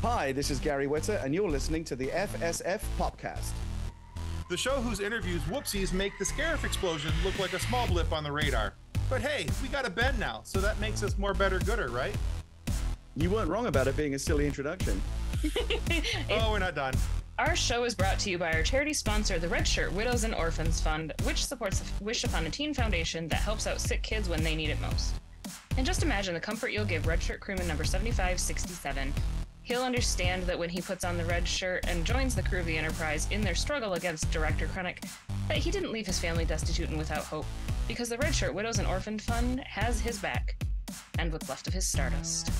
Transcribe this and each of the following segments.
Hi, this is Gary Whitta, and you're listening to the FSF PopCast. The show whose interviews whoopsies make the Scarif explosion look like a small blip on the radar. But hey, we got a Ben now, so that makes us more better gooder, right? You weren't wrong about it being a silly introduction. Oh, we're not done. Our show is brought to you by our charity sponsor, the Red Shirt Widows and Orphans Fund, which supports the Wish Upon a Teen Foundation that helps out sick kids when they need it most. And just imagine the comfort you'll give Red Shirt crewman number 7567. He'll understand that when he puts on the red shirt and joins the crew of the Enterprise in their struggle against Director Krennic, that he didn't leave his family destitute and without hope, because the Red Shirt Widows and Orphan Fund has his back, and what's left of his stardust.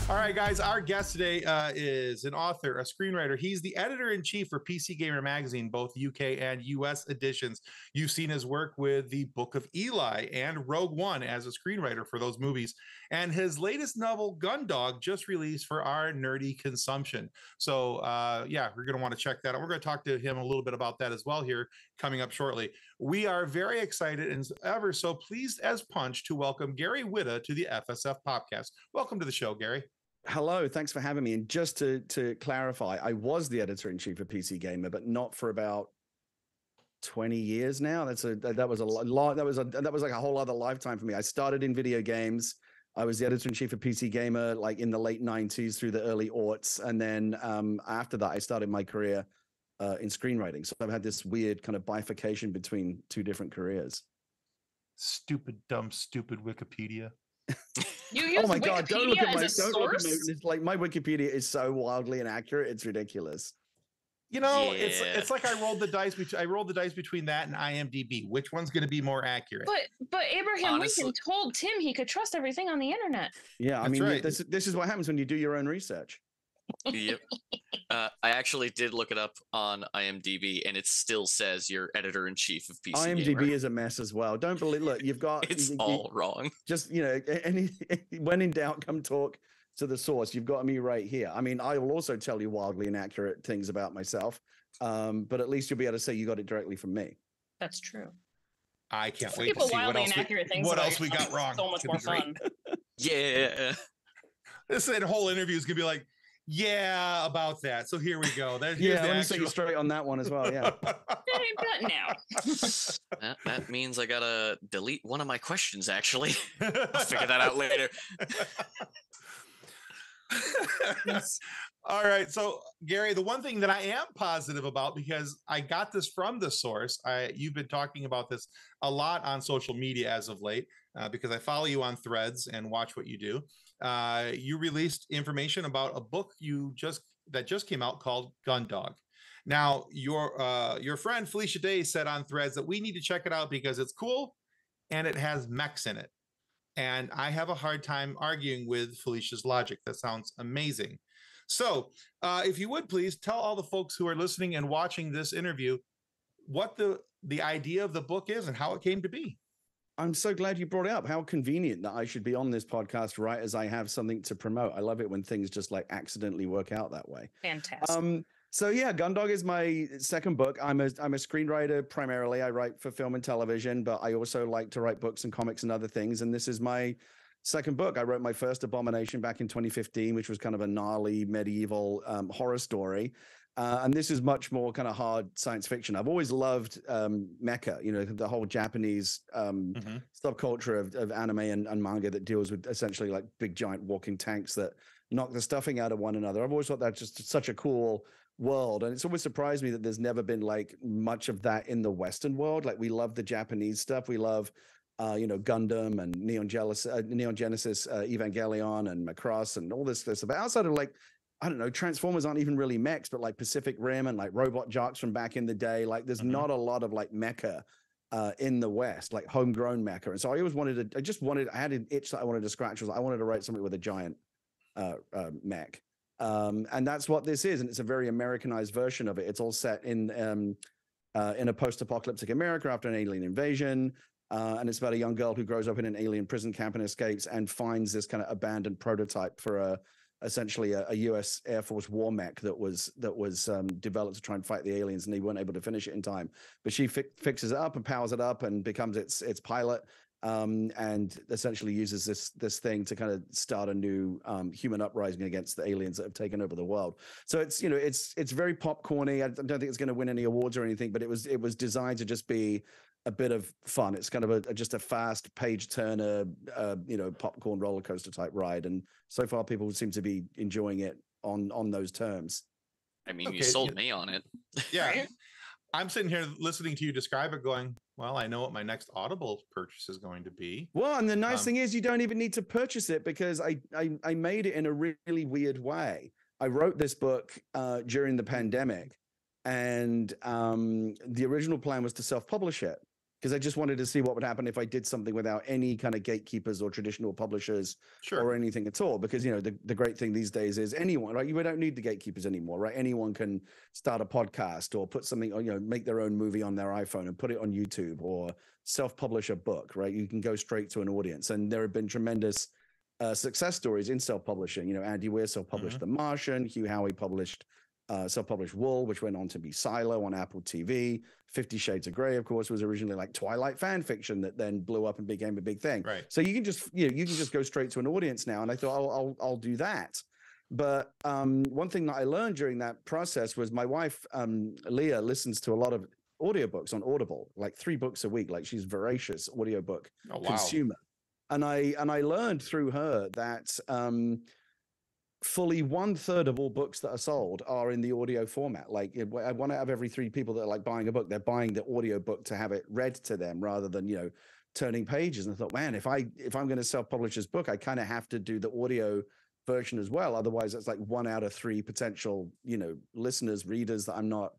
All right, guys, our guest today is an author, a screenwriter. He's the editor-in-chief for PC Gamer magazine, both UK and US editions. You've seen his work with the Book of Eli and Rogue One as a screenwriter for those movies. And his latest novel, Gundog, just released for our nerdy consumption. So, yeah, we're going to want to check that out. We're going to talk to him a little bit about that as well here coming up shortly. We are very excited and ever so pleased as punch to welcome Gary Whitta to the FSF PopCast. Welcome to the show, Gary. Hello, thanks for having me. And just to clarify, I was the editor-in-chief of PC Gamer, but not for about 20 years now. That was like a whole other lifetime for me. I started in video games. I was the editor-in-chief of PC Gamer like in the late 90s through the early aughts. And then after that, I started my career in screenwriting. So I've had this weird kind of bifurcation between two different careers. Stupid Wikipedia. You use my Wikipedia God, don't look at my source? it's like my Wikipedia is so wildly inaccurate, it's ridiculous. You know, Yeah. it's like I rolled the dice between that and IMDb. Which one's going to be more accurate? But Abraham Honestly- Lincoln told Tim he could trust everything on the internet. Yeah, I That's mean, right. this is what happens when you do your own research. Yep. I actually did look it up on IMDb, and it still says you're editor-in-chief of PC IMDb Gamer. is a mess as well. Don't believe. Look, you've got It's you- all wrong. just when in doubt, come talk to the source. You've got me right here. I mean, I will also tell you wildly inaccurate things about myself, but at least you'll be able to say you got it directly from me. That's true. I can't wait to People see what wildly else inaccurate things what about else we yourself got wrong. is so much It's more gonna be great. fun. Yeah. This whole interview is gonna be like, yeah, about that. So here we go. Here's Yeah, the let me set you actual- straight on that one as well. Yeah. But now. That means I gotta delete one of my questions, actually. I'll figure that out later. All right. So, Gary, the one thing that I am positive about, because I got this from the source, you've been talking about this a lot on social media as of late, because I follow you on Threads and watch what you do. You released information about a book that just came out called Gundog. Now, your friend Felicia Day said on Threads that we need to check it out because it's cool and it has mechs in it. And I have a hard time arguing with Felicia's logic. That sounds amazing. So if you would please tell all the folks who are listening and watching this interview what the idea of the book is and how it came to be. I'm so glad you brought it up. How convenient that I should be on this podcast right as I have something to promote. I love it when things just like accidentally work out that way. Fantastic. So yeah, Gundog is my second book. I'm a screenwriter primarily. I write for film and television, but I also like to write books and comics and other things. And this is my second book. I wrote my first Abomination back in 2015, which was kind of a gnarly medieval horror story. And this is much more kind of hard science fiction. I've always loved mecha, the whole Japanese subculture of anime and manga that deals with essentially like big giant walking tanks that knock the stuffing out of one another. I've always thought that's just such a cool world. And it's always surprised me that there's never been like much of that in the Western world. Like we love the Japanese stuff. We love, Gundam and Neon Genesis, Evangelion and Macross and all this stuff. But outside of like, I don't know, Transformers aren't even really mechs, but like Pacific Rim and like Robot Jocks from back in the day, like there's not a lot of like mecha in the West, like homegrown mecha. And so I always I had an itch that I wanted to scratch. I wanted to write something with a giant mech. And that's what this is. And it's a very Americanized version of it. It's all set in a post-apocalyptic America after an alien invasion. And it's about a young girl who grows up in an alien prison camp and escapes and finds this kind of abandoned prototype for essentially a U.S. Air Force war mech that was developed to try and fight the aliens, and they weren't able to finish it in time. But she fixes it up and powers it up and becomes its pilot. and essentially uses this thing to kind of start a new human uprising against the aliens that have taken over the world. So it's it's very popcorny. I don't think it's going to win any awards or anything, but it was designed to just be a bit of fun. It's kind of just a fast page turner, popcorn roller coaster type ride, and so far people seem to be enjoying it on those terms. I mean, you sold me on it. Yeah. Right? I'm sitting here listening to you describe it going, well, I know what my next Audible purchase is going to be. Well, and the nice thing is you don't even need to purchase it, because I made it in a really weird way. I wrote this book during the pandemic, and the original plan was to self-publish it, because I just wanted to see what would happen if I did something without any kind of gatekeepers or traditional publishers or anything at all. Because, the great thing these days is anyone, right? You don't need the gatekeepers anymore, right? Anyone can start a podcast or put something, or, make their own movie on their iPhone and put it on YouTube, or self-publish a book, right? You can go straight to an audience. And there have been tremendous success stories in self-publishing. Andy Weir self-published The Martian, Hugh Howey self-published Wool, which went on to be Silo on Apple TV. 50 Shades of Grey, of course, was originally like Twilight fan fiction that then blew up and became a big thing. Right. So you can just go straight to an audience now. And I thought, I'll do that. But one thing that I learned during that process was my wife, Leah, listens to a lot of audiobooks on Audible, like 3 books a week. Like, she's voracious audiobook consumer. And I learned through her that fully 1/3 of all books that are sold are in the audio format. Like, 1 out of every 3 people that are like buying a book, they're buying the audio book to have it read to them rather than, turning pages. And I thought, man, if I'm going to self-publish this book, I kind of have to do the audio version as well. Otherwise, it's like 1 out of 3 potential, listeners, readers that I'm not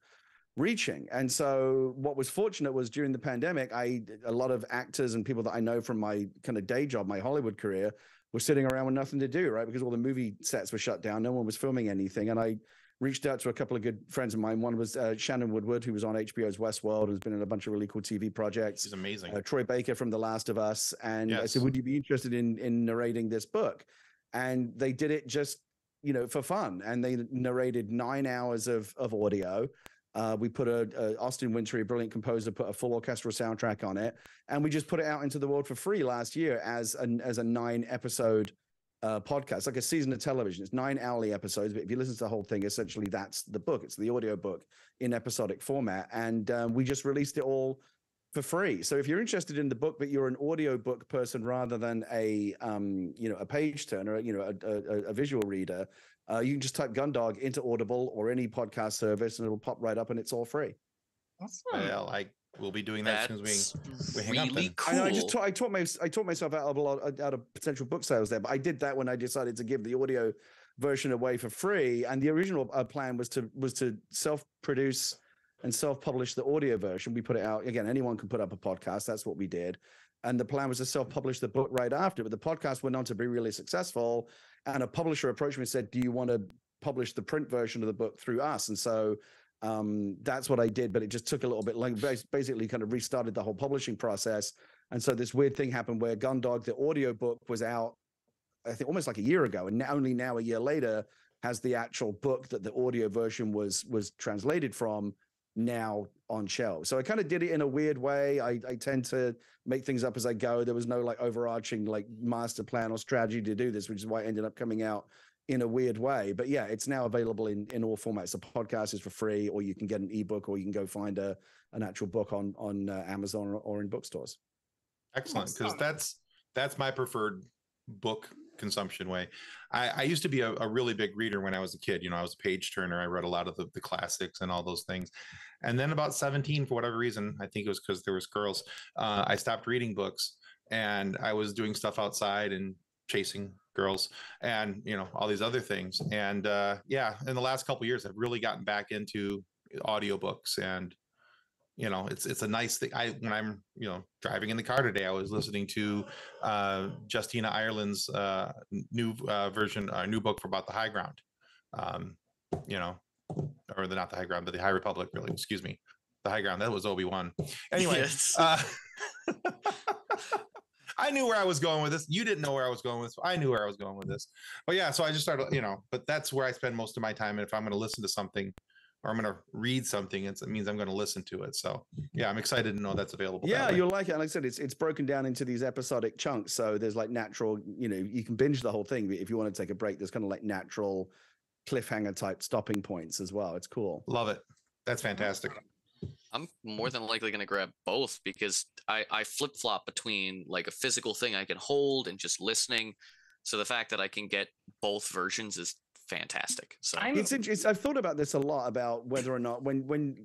reaching. And so what was fortunate was during the pandemic, a lot of actors and people that I know from my kind of day job, my Hollywood career, were sitting around with nothing to do, right? Because all the movie sets were shut down. No one was filming anything. And I reached out to a couple of good friends of mine. One was Shannon Woodward, who was on HBO's Westworld, who's been in a bunch of really cool TV projects. She's amazing. Troy Baker from The Last of Us. And I said, would you be interested in narrating this book? And they did it just, for fun. And they narrated 9 hours of audio. We put Austin Wintory, a brilliant composer, put a full orchestral soundtrack on it, and we just put it out into the world for free last year as a 9-episode podcast, like a season of television. It's 9 hourly episodes, but if you listen to the whole thing, essentially that's the book. It's the audio book in episodic format, and we just released it all for free. So if you're interested in the book, but you're an audio book person rather than a page turner, a visual reader, you can just type Gundog into Audible or any podcast service, and it'll pop right up, and it's all free. Awesome. Well, I will be doing that as soon as we hang up. Really cool. I know, I taught myself out of potential book sales there, but I did that when I decided to give the audio version away for free. And the original plan was to self-produce and self-publish the audio version. We put it out again. Anyone can put up a podcast. That's what we did. And the plan was to self-publish the book right after. But the podcast went on to be really successful. And a publisher approached me and said, do you want to publish the print version of the book through us? And so that's what I did. But it just took a little bit long, basically kind of restarted the whole publishing process. And so this weird thing happened where Gundog, the audio book, was out, I think, almost like a year ago. And only now, a year later, has the actual book that the audio version was translated from now on shelves. So I kind of did it in a weird way. I tend to make things up as I go. There was no like overarching like master plan or strategy to do this, which is why it ended up coming out in a weird way. But yeah, it's now available in all formats. The podcast is for free, or you can get an ebook, or you can go find an actual book on Amazon or in bookstores. Excellent, because that's my preferred book consumption way. I used to be a really big reader when I was a kid. I was a page turner. I read a lot of the classics and all those things. And then about 17, for whatever reason, I think it was because there was girls, I stopped reading books, and I was doing stuff outside and chasing girls and, all these other things. And in the last couple of years, I've really gotten back into audiobooks, and it's a nice thing. When I'm, driving in the car today, I was listening to Justina Ireland's new version, new book about the High Ground, or not the High Ground, but the High Republic, really, excuse me. The High Ground, that was Obi-Wan. Anyway, yes. I knew where I was going with this. You didn't know where I was going with this. I knew where I was going with this. But yeah, so I just started, but that's where I spend most of my time. And if I'm going to listen to something, or I'm going to read something, it means I'm going to listen to it. So yeah, I'm excited to know that's available. Yeah, you'll like it. And like I said, it's broken down into these episodic chunks. So there's like natural, you can binge the whole thing. But if you want to take a break, there's kind of like natural cliffhanger type stopping points as well. It's cool. Love it. That's fantastic. I'm more than likely going to grab both because I flip flop between like a physical thing I can hold and just listening. So the fact that I can get both versions is fantastic. So it's interesting. I've thought about this a lot about whether or not when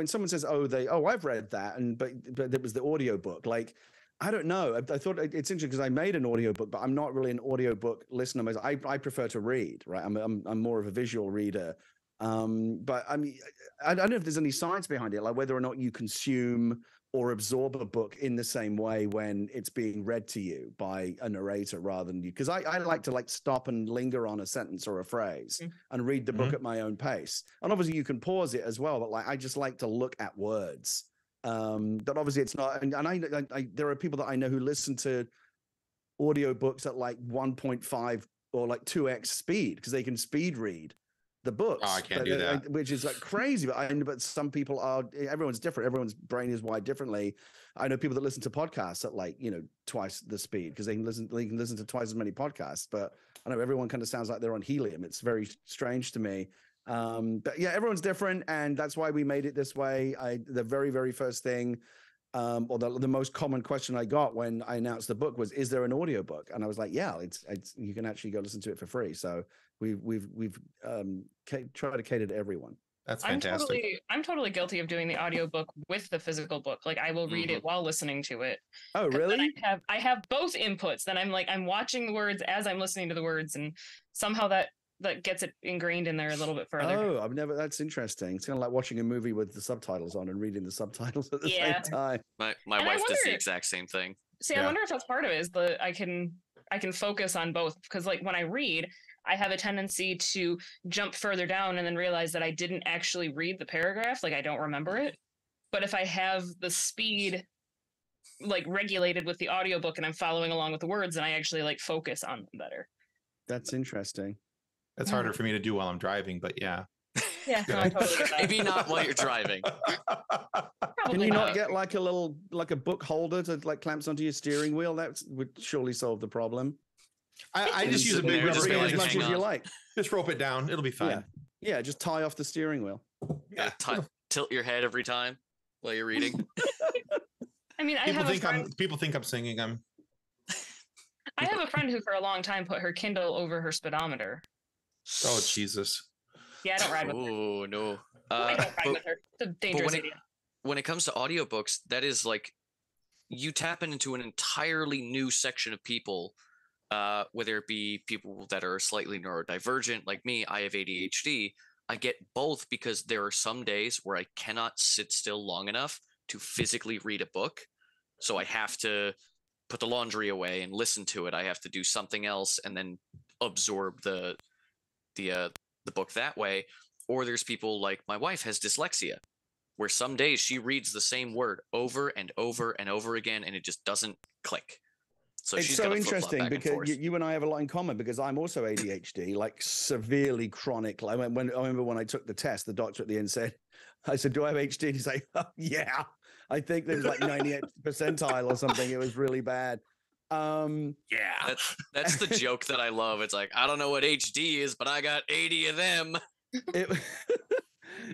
someone says, I've read that, but it was the audiobook. Like, I don't know. I thought it's interesting because I made an audiobook, but I'm not really an audiobook listener. I prefer to read, right? I'm more of a visual reader. But I mean, I don't know if there's any science behind it, like whether or not you consume or absorb a book in the same way when it's being read to you by a narrator rather than you. Because I like to stop and linger on a sentence or a phrase and read the book at my own pace. And obviously you can pause it as well, but I just like to look at words. But obviously it's not, and I there are people that I know who listen to audiobooks at 1.5 or 2x speed because they can speed read the books. Oh, I can't do that. Which is crazy. But some people everyone's different. Everyone's brain is wired differently. I know people that listen to podcasts at twice the speed because they can listen to twice as many podcasts. But I know everyone kind of sounds like they're on helium. It's very strange to me. But yeah, everyone's different, and that's why we made it this way. The very, very first thing, or the most common question I got when I announced the book was, "Is there an audiobook?" And I was like, "Yeah, it's you can actually go listen to it for free." So we've tried to cater to everyone. That's fantastic. I'm totally guilty of doing the audiobook with the physical book. Like I will read it while listening to it. Oh, really? I have both inputs. Then I'm watching the words as I'm listening to the words, and somehow that gets it ingrained in there a little bit further. Oh, that's interesting. It's kind of like watching a movie with the subtitles on and reading the subtitles at the same time. My wife does the exact same thing. See, I wonder if that's part of it, is that I can focus on both, because when I read, I have a tendency to jump further down and then realize that I didn't actually read the paragraph. I don't remember it. But if I have the speed regulated with the audiobook and I'm following along with the words, then I actually focus on them better. That's interesting. That's harder for me to do while I'm driving, but yeah. Yeah, no, I totally get that. Maybe not while you're driving. Can you not get a book holder to clamps onto your steering wheel? That would surely solve the problem. I just use a big rubber band as much as you like. Just rope it down. It'll be fine. Yeah, just tie off the steering wheel. Yeah, tilt your head every time while you're reading. I mean, people think I'm singing. I have a friend who for a long time put her Kindle over her speedometer. Oh, Jesus. Yeah, I don't ride with her. Oh, no. I don't ride with her. It's a dangerous idiot. When it comes to audiobooks, that is you tap into an entirely new section of people, whether it be people that are slightly neurodivergent like me. I have ADHD. I get both because there are some days where I cannot sit still long enough to physically read a book. So I have to put the laundry away and listen to it. I have to do something else and then absorb the book that way. Or there's people like my wife has dyslexia, where some days she reads the same word over and over and over again and it just doesn't click. So it's so interesting because you and I have a lot in common, because I'm also ADHD, severely chronic. I remember when I took the test, the doctor at the end said, I said, "Do I have HD?" And he's like, "Oh, yeah, I think there's 98th percentile or something." It was really bad. Yeah, that's the joke that I love. It's I don't know what HD is, but I got 80 of them.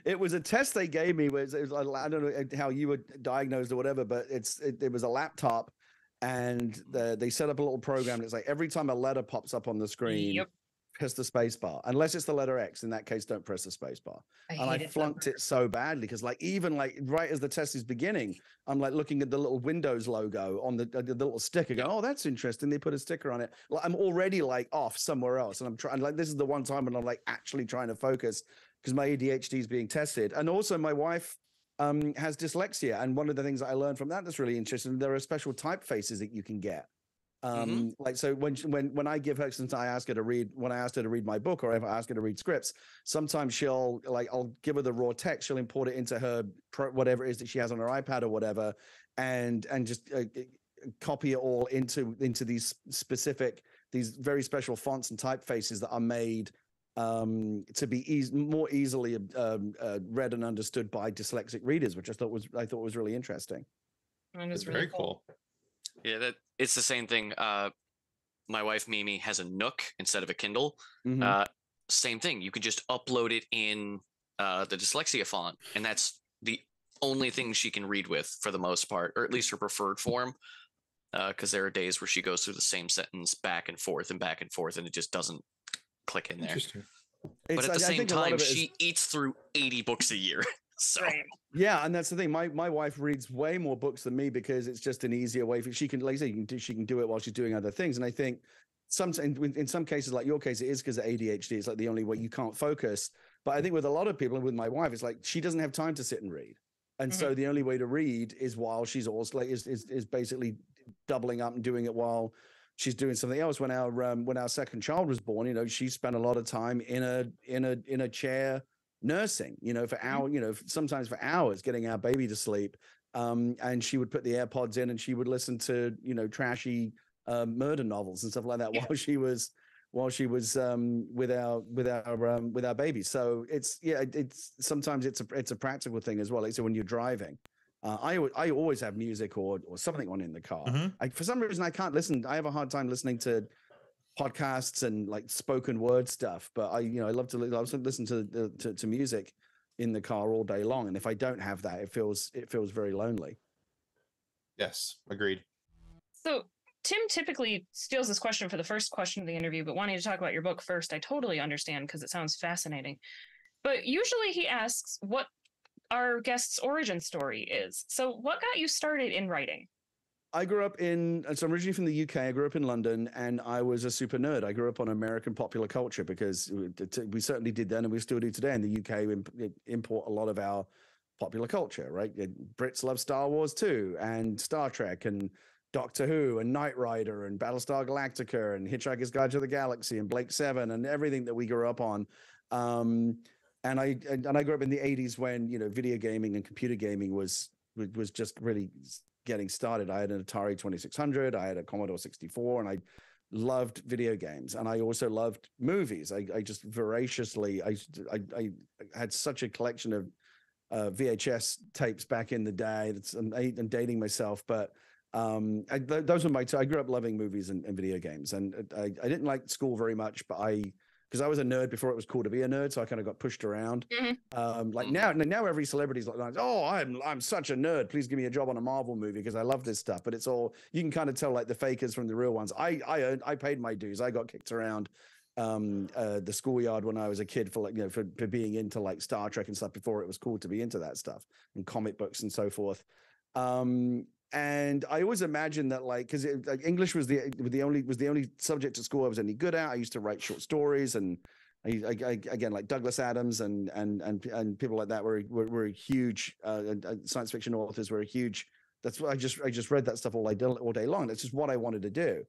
It was a test they gave me. It was I don't know how you were diagnosed or whatever, but it was a laptop, and they set up a little program. It's every time a letter pops up on the screen, press the space bar. Unless it's the letter X, in that case, don't press the space bar. I flunked it so badly because even right as the test is beginning, I'm looking at the little Windows logo on the little sticker, going, "Oh, that's interesting. They put a sticker on it." I'm already off somewhere else, and I'm trying. This is the one time when I'm actually trying to focus because my ADHD is being tested, and also my wife has dyslexia, and one of the things that I learned from that's really interesting. There are special typefaces that you can get. So when I give her, since I ask her to read, when I asked her to read my book, or if I ask her to read scripts, sometimes she'll I'll give her the raw text, she'll import it into her whatever it is that she has on her iPad or whatever, and just copy it all into these very special fonts and typefaces that are made to be more easily read and understood by dyslexic readers, which I thought was really interesting. That is Very really cool. Yeah, it's the same thing. My wife Mimi has a Nook instead of a Kindle. Mhm. Same thing. You could just upload it in the dyslexia font, and that's the only thing she can read with for the most part, or at least her preferred form. Because there are days where she goes through the same sentence back and forth, and it just doesn't click in there. Interesting. But at the same time, she she eats through 80 books a year. So yeah, and that's the thing. My wife reads way more books than me because it's just an easier way for she can, like I say, she can do it while she's doing other things. And I think in some cases, like your case, it is because of ADHD. It's like the only way you can't focus. But I think with a lot of people, and with my wife, it's like she doesn't have time to sit and read, and so the only way to read is while she's also like is basically doubling up and doing it while she's doing something else. When our second child was born, you know, she spent a lot of time in a chair nursing, you know, for hours, you know, sometimes for hours, getting our baby to sleep. And she would put the AirPods in and she would listen to, you know, trashy murder novels and stuff like that while she was with our baby. So it's sometimes it's a practical thing as well. Like, so when you're driving, I always have music or something on in the car. For some reason I can't listen. I have a hard time listening to podcasts and like spoken word stuff, but I love to listen to music in the car all day long. And if I don't have that, it feels very lonely. Yes, agreed. So Tim typically steals this question for the first question of the interview, but wanting to talk about your book first, I totally understand because it sounds fascinating. But usually he asks what our guest's origin story is. So what got you started in writing? So I'm originally from the UK. I grew up in London, and I was a super nerd. I grew up on American popular culture because we certainly did then, and we still do today. In the UK, we import a lot of our popular culture, right? Brits love Star Wars too, and Star Trek, and Doctor Who, and Knight Rider, and Battlestar Galactica, and Hitchhiker's Guide to the Galaxy, and Blake Seven, and everything that we grew up on. And I grew up in the 80s when, you know, video gaming and computer gaming was just really getting started. I had an Atari 2600, I had a Commodore 64, and I loved video games. And I also loved movies. I just voraciously, I had such a collection of VHS tapes back in the day. I'm dating myself, but those were I grew up loving movies and video games. And I didn't like school very much, but because I was a nerd before it was cool to be a nerd, so I kind of got pushed around. Now every celebrity's like, oh, I'm such a nerd. Please give me a job on a Marvel movie because I love this stuff. But it's all, you can kind of tell like the fakers from the real ones. I paid my dues. I got kicked around the schoolyard when I was a kid for for being into like Star Trek and stuff before it was cool to be into that stuff, and comic books and so forth. And I always imagined that, like, because English was the only subject at school I was any good at. I used to write short stories, and I again, like Douglas Adams and people like that were huge science fiction authors were a huge. That's what I just read that stuff all day long. That's just what I wanted to do.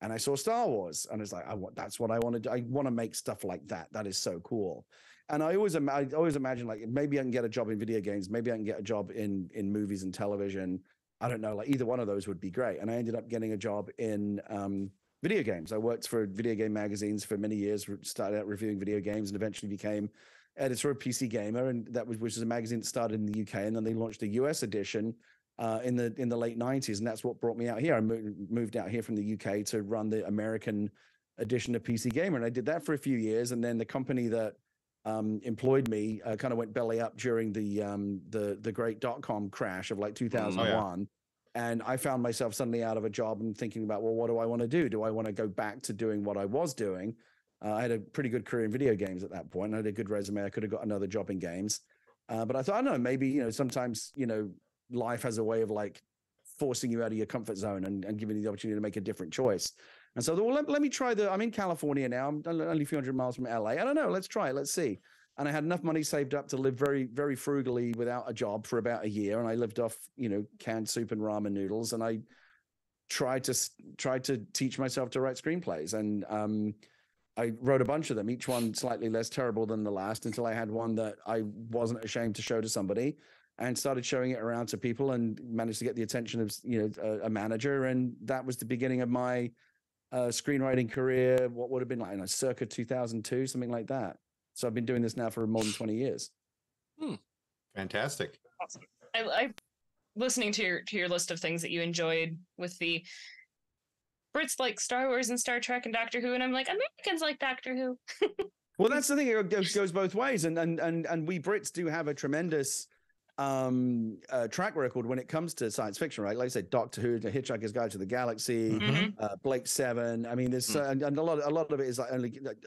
And I saw Star Wars, and it's like, that's what I want to do. I want to make stuff like that. That is so cool. And I always imagine like maybe I can get a job in video games, maybe I can get a job in movies and television. I don't know, like either one of those would be great. And I ended up getting a job in video games. I worked for video game magazines for many years, started out reviewing video games, and eventually became editor of PC Gamer, and which is a magazine that started in the UK, and then they launched a US edition in the late 90s, and that's what brought me out here. I moved out here from the UK to run the American edition of PC Gamer, and I did that for a few years, and then the company that employed me kind of went belly up during the great .com crash of like 2001. And I found myself suddenly out of a job and thinking about, well, what do I want to do? Do I want to go back to doing what I was doing? I had a pretty good career in video games at that point. I had a good resume. I could have got another job in games. But I thought, I don't know, maybe, sometimes, life has a way of like forcing you out of your comfort zone and giving you the opportunity to make a different choice. And so, well, let me try I'm in California now. I'm only a few hundred miles from LA. I don't know. Let's try it. Let's see. And I had enough money saved up to live very, very frugally without a job for about a year. And I lived off, canned soup and ramen noodles. And I tried to teach myself to write screenplays. And I wrote a bunch of them, each one slightly less terrible than the last, until I had one that I wasn't ashamed to show to somebody, and started showing it around to people and managed to get the attention of, a manager. And that was the beginning of my screenwriting career, what would have been like, circa 2002, something like that. So I've been doing this now for more than 20 years. Fantastic. Awesome. I listening to your list of things that you enjoyed with the Brits like Star Wars and Star Trek and Doctor Who, and I'm like, Americans like Doctor Who. Well, that's the thing. It goes both ways, and we Brits do have a tremendous track record when it comes to science fiction, right? Like I said, Doctor Who, The Hitchhiker's Guide to the Galaxy, Blake Seven. I mean, there's and a lot of it is like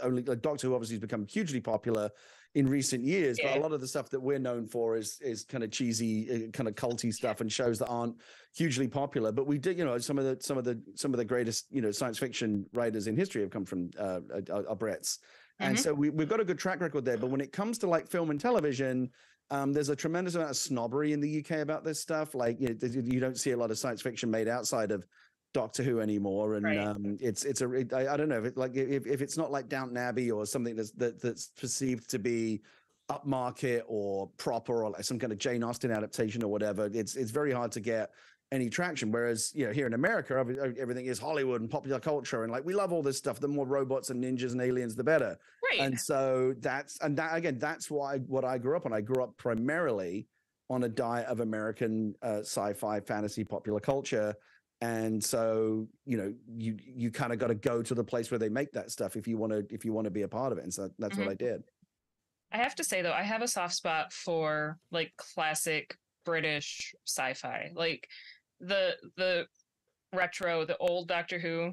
only Doctor Who obviously has become hugely popular in recent years, but a lot of the stuff that we're known for is kind of cheesy, kind of culty stuff and shows that aren't hugely popular. But we did, some of the greatest science fiction writers in history have come from our Brits. And so we've got a good track record there. But when it comes to like film and television, there's a tremendous amount of snobbery in the UK about this stuff. Like, you don't see a lot of science fiction made outside of Doctor Who anymore. And I don't know if it's not like Downton Abbey or something that's perceived to be upmarket or proper, or like some kind of Jane Austen adaptation or whatever, it's very hard to get any traction. Whereas here in America, everything is Hollywood and popular culture, and like we love all this stuff. The more robots and ninjas and aliens, the better. Right. And so that's why what I grew up on. I grew up primarily on a diet of American sci-fi, fantasy, popular culture. And so you kind of got to go to the place where they make that stuff if you want to be a part of it. And so that's what I did. I have to say though, I have a soft spot for like classic British sci-fi, like the retro, the old Doctor Who.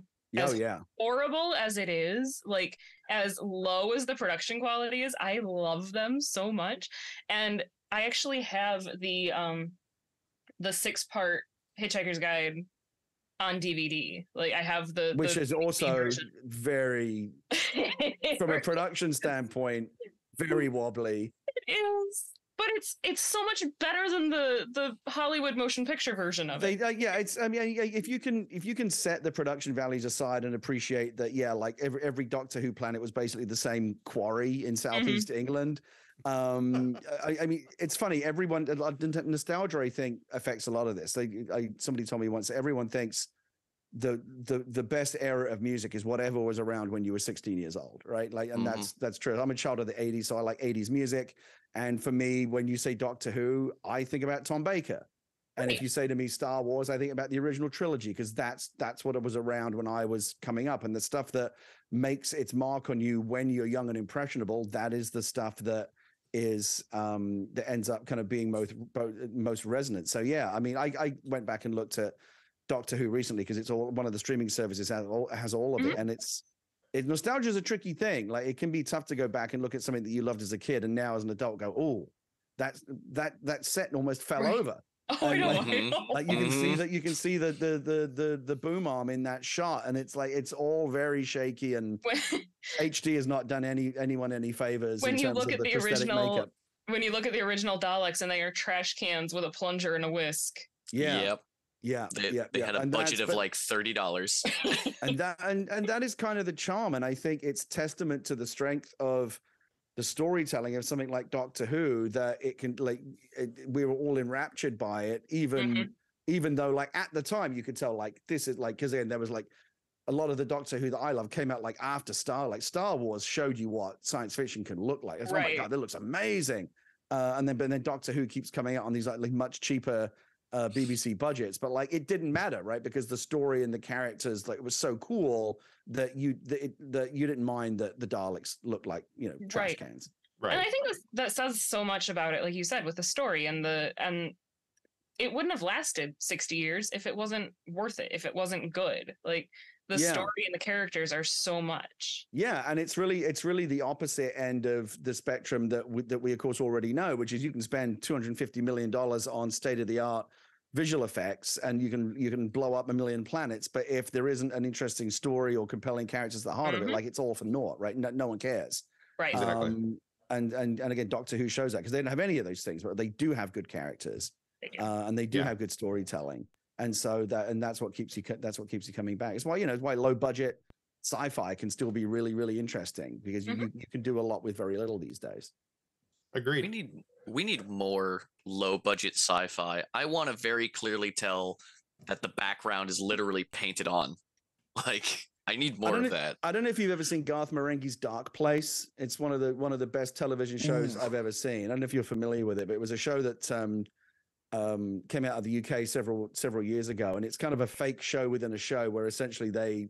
Horrible as it is, like as low as the production quality is, I love them so much. And I actually have the 6-part Hitchhiker's Guide on DVD. Like I have which is also version. Very from a production standpoint, very wobbly. It is. But it's so much better than the Hollywood motion picture version of it. If you can set the production values aside and appreciate that, like every Doctor Who planet was basically the same quarry in Southeast England. I mean, it's funny. Everyone, nostalgia, I think, affects a lot of this. Somebody told me once, everyone thinks the best era of music is whatever was around when you were 16 years old, right? Like, and that's true. I'm a child of the 80s, so I like 80s music. And for me, when you say Doctor Who, I think about Tom Baker. And if you say to me Star Wars, I think about the original trilogy, because that's what it was around when I was coming up. And the stuff that makes its mark on you when you're young and impressionable, that is the stuff that is that ends up kind of being most resonant. So yeah, I mean, I went back and looked at Doctor Who recently because it's one of the streaming services has all of it, and nostalgia is a tricky thing. Like it can be tough to go back and look at something that you loved as a kid, and now as an adult go, oh, that set almost fell over. Oh, I know. Like you can see the boom arm in that shot, and it's like it's all very shaky, and HD has not done anyone any favors. When you look at the original makeup. When you look at the original Daleks, and they are trash cans with a plunger and a whisk. Yeah. They had a budget of like $30. and that is kind of the charm. And I think it's testament to the strength of the storytelling of something like Doctor Who, that it can we were all enraptured by it, even though like at the time you could tell like this is like, because again, there was like a lot of the Doctor Who that I love came out like after Star Wars showed you what science fiction can look like. It's, oh my God, that looks amazing. But then Doctor Who keeps coming out on these like much cheaper BBC budgets, but like it didn't matter, right? Because the story and the characters like was so cool that you didn't mind that the Daleks looked like trash cans. Right. And I think that says so much about it, like you said, with the story and it wouldn't have lasted 60 years if it wasn't worth it, if it wasn't good. Like the story and the characters are so much. Yeah, and it's really the opposite end of the spectrum that we of course already know, which is you can spend $250 million on state-of-the-art visual effects and you can blow up a million planets, but if there isn't an interesting story or compelling characters at the heart of it, like it's all for naught, right? No one cares. Right. Exactly. And again, Doctor Who shows that because they don't have any of those things, but they do have good characters. And they do have good storytelling. And so that's what keeps you coming back. It's why why low budget sci-fi can still be really, really interesting, because you can do a lot with very little these days. Agreed. We need more low budget sci-fi. I want to very clearly tell that the background is literally painted on. Like I need more of that. I don't know if you've ever seen Garth Marenghi's Dark Place. It's one of the best television shows I've ever seen. I don't know if you're familiar with it, but it was a show that came out of the UK several years ago, and it's kind of a fake show within a show where essentially they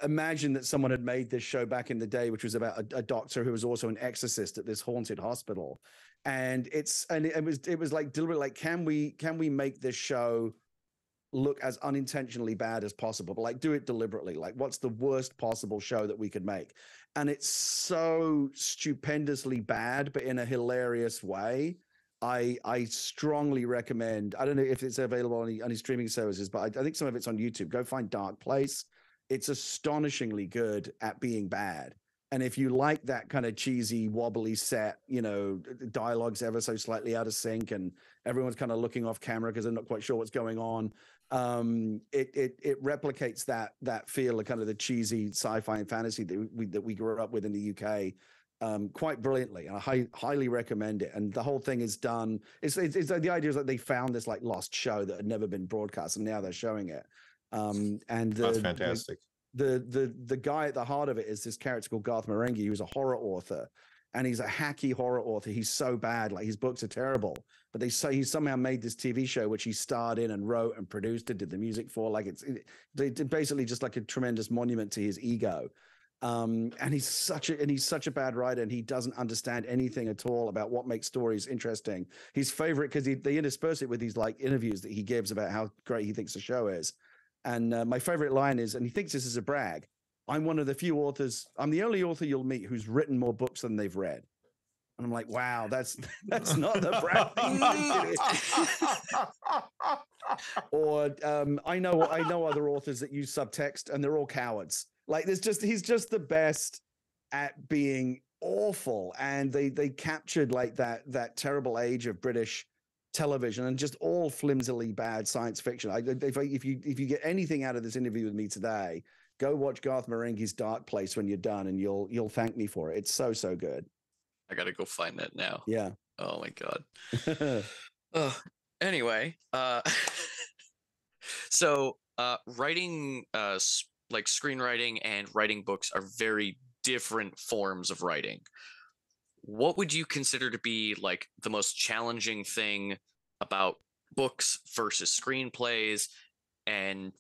imagine that someone had made this show back in the day, which was about a doctor who was also an exorcist at this haunted hospital. And it was like deliberate, like, can we make this show look as unintentionally bad as possible, but like do it deliberately? Like, what's the worst possible show that we could make? And it's so stupendously bad, but in a hilarious way. I strongly recommend. I don't know if it's available on any streaming services, but I think some of it's on YouTube. Go find Dark Place. It's astonishingly good at being bad. And if you like that kind of cheesy, wobbly set, dialogue's ever so slightly out of sync and everyone's kind of looking off camera because they're not quite sure what's going on, it replicates that feel of kind of the cheesy sci-fi and fantasy that we grew up with in the UK quite brilliantly. And I highly recommend it. And the whole thing is done. It's the idea is that they found this like lost show that had never been broadcast, and now they're showing it. That's fantastic. The guy at the heart of it is this character called Garth Marenghi, who's a horror author, and he's a hacky horror author. He's so bad, like his books are terrible, but they say he somehow made this TV show which he starred in and wrote and produced it, did the music for. Like it's basically just like a tremendous monument to his ego. And he's such a bad writer, and he doesn't understand anything at all about what makes stories interesting. His favorite, because they intersperse it with these like interviews that he gives about how great he thinks the show is. And my favorite line is, and he thinks this is a brag, I'm one of the few authors, I'm the only author you'll meet who's written more books than they've read. And I'm like, wow, that's not the brag thing. Or I know other authors that use subtext and they're all cowards. Like he's just the best at being awful. And they captured like that terrible age of British television and just all flimsily bad science fiction. If you get anything out of this interview with me today, go watch Garth Marenghi's Dark Place when you're done, and you'll thank me for it. It's so good. I gotta go find that now. Yeah. Oh my god. Anyway, so writing like screenwriting and writing books are very different forms of writing. What would you consider to be like the most challenging thing about books versus screenplays, and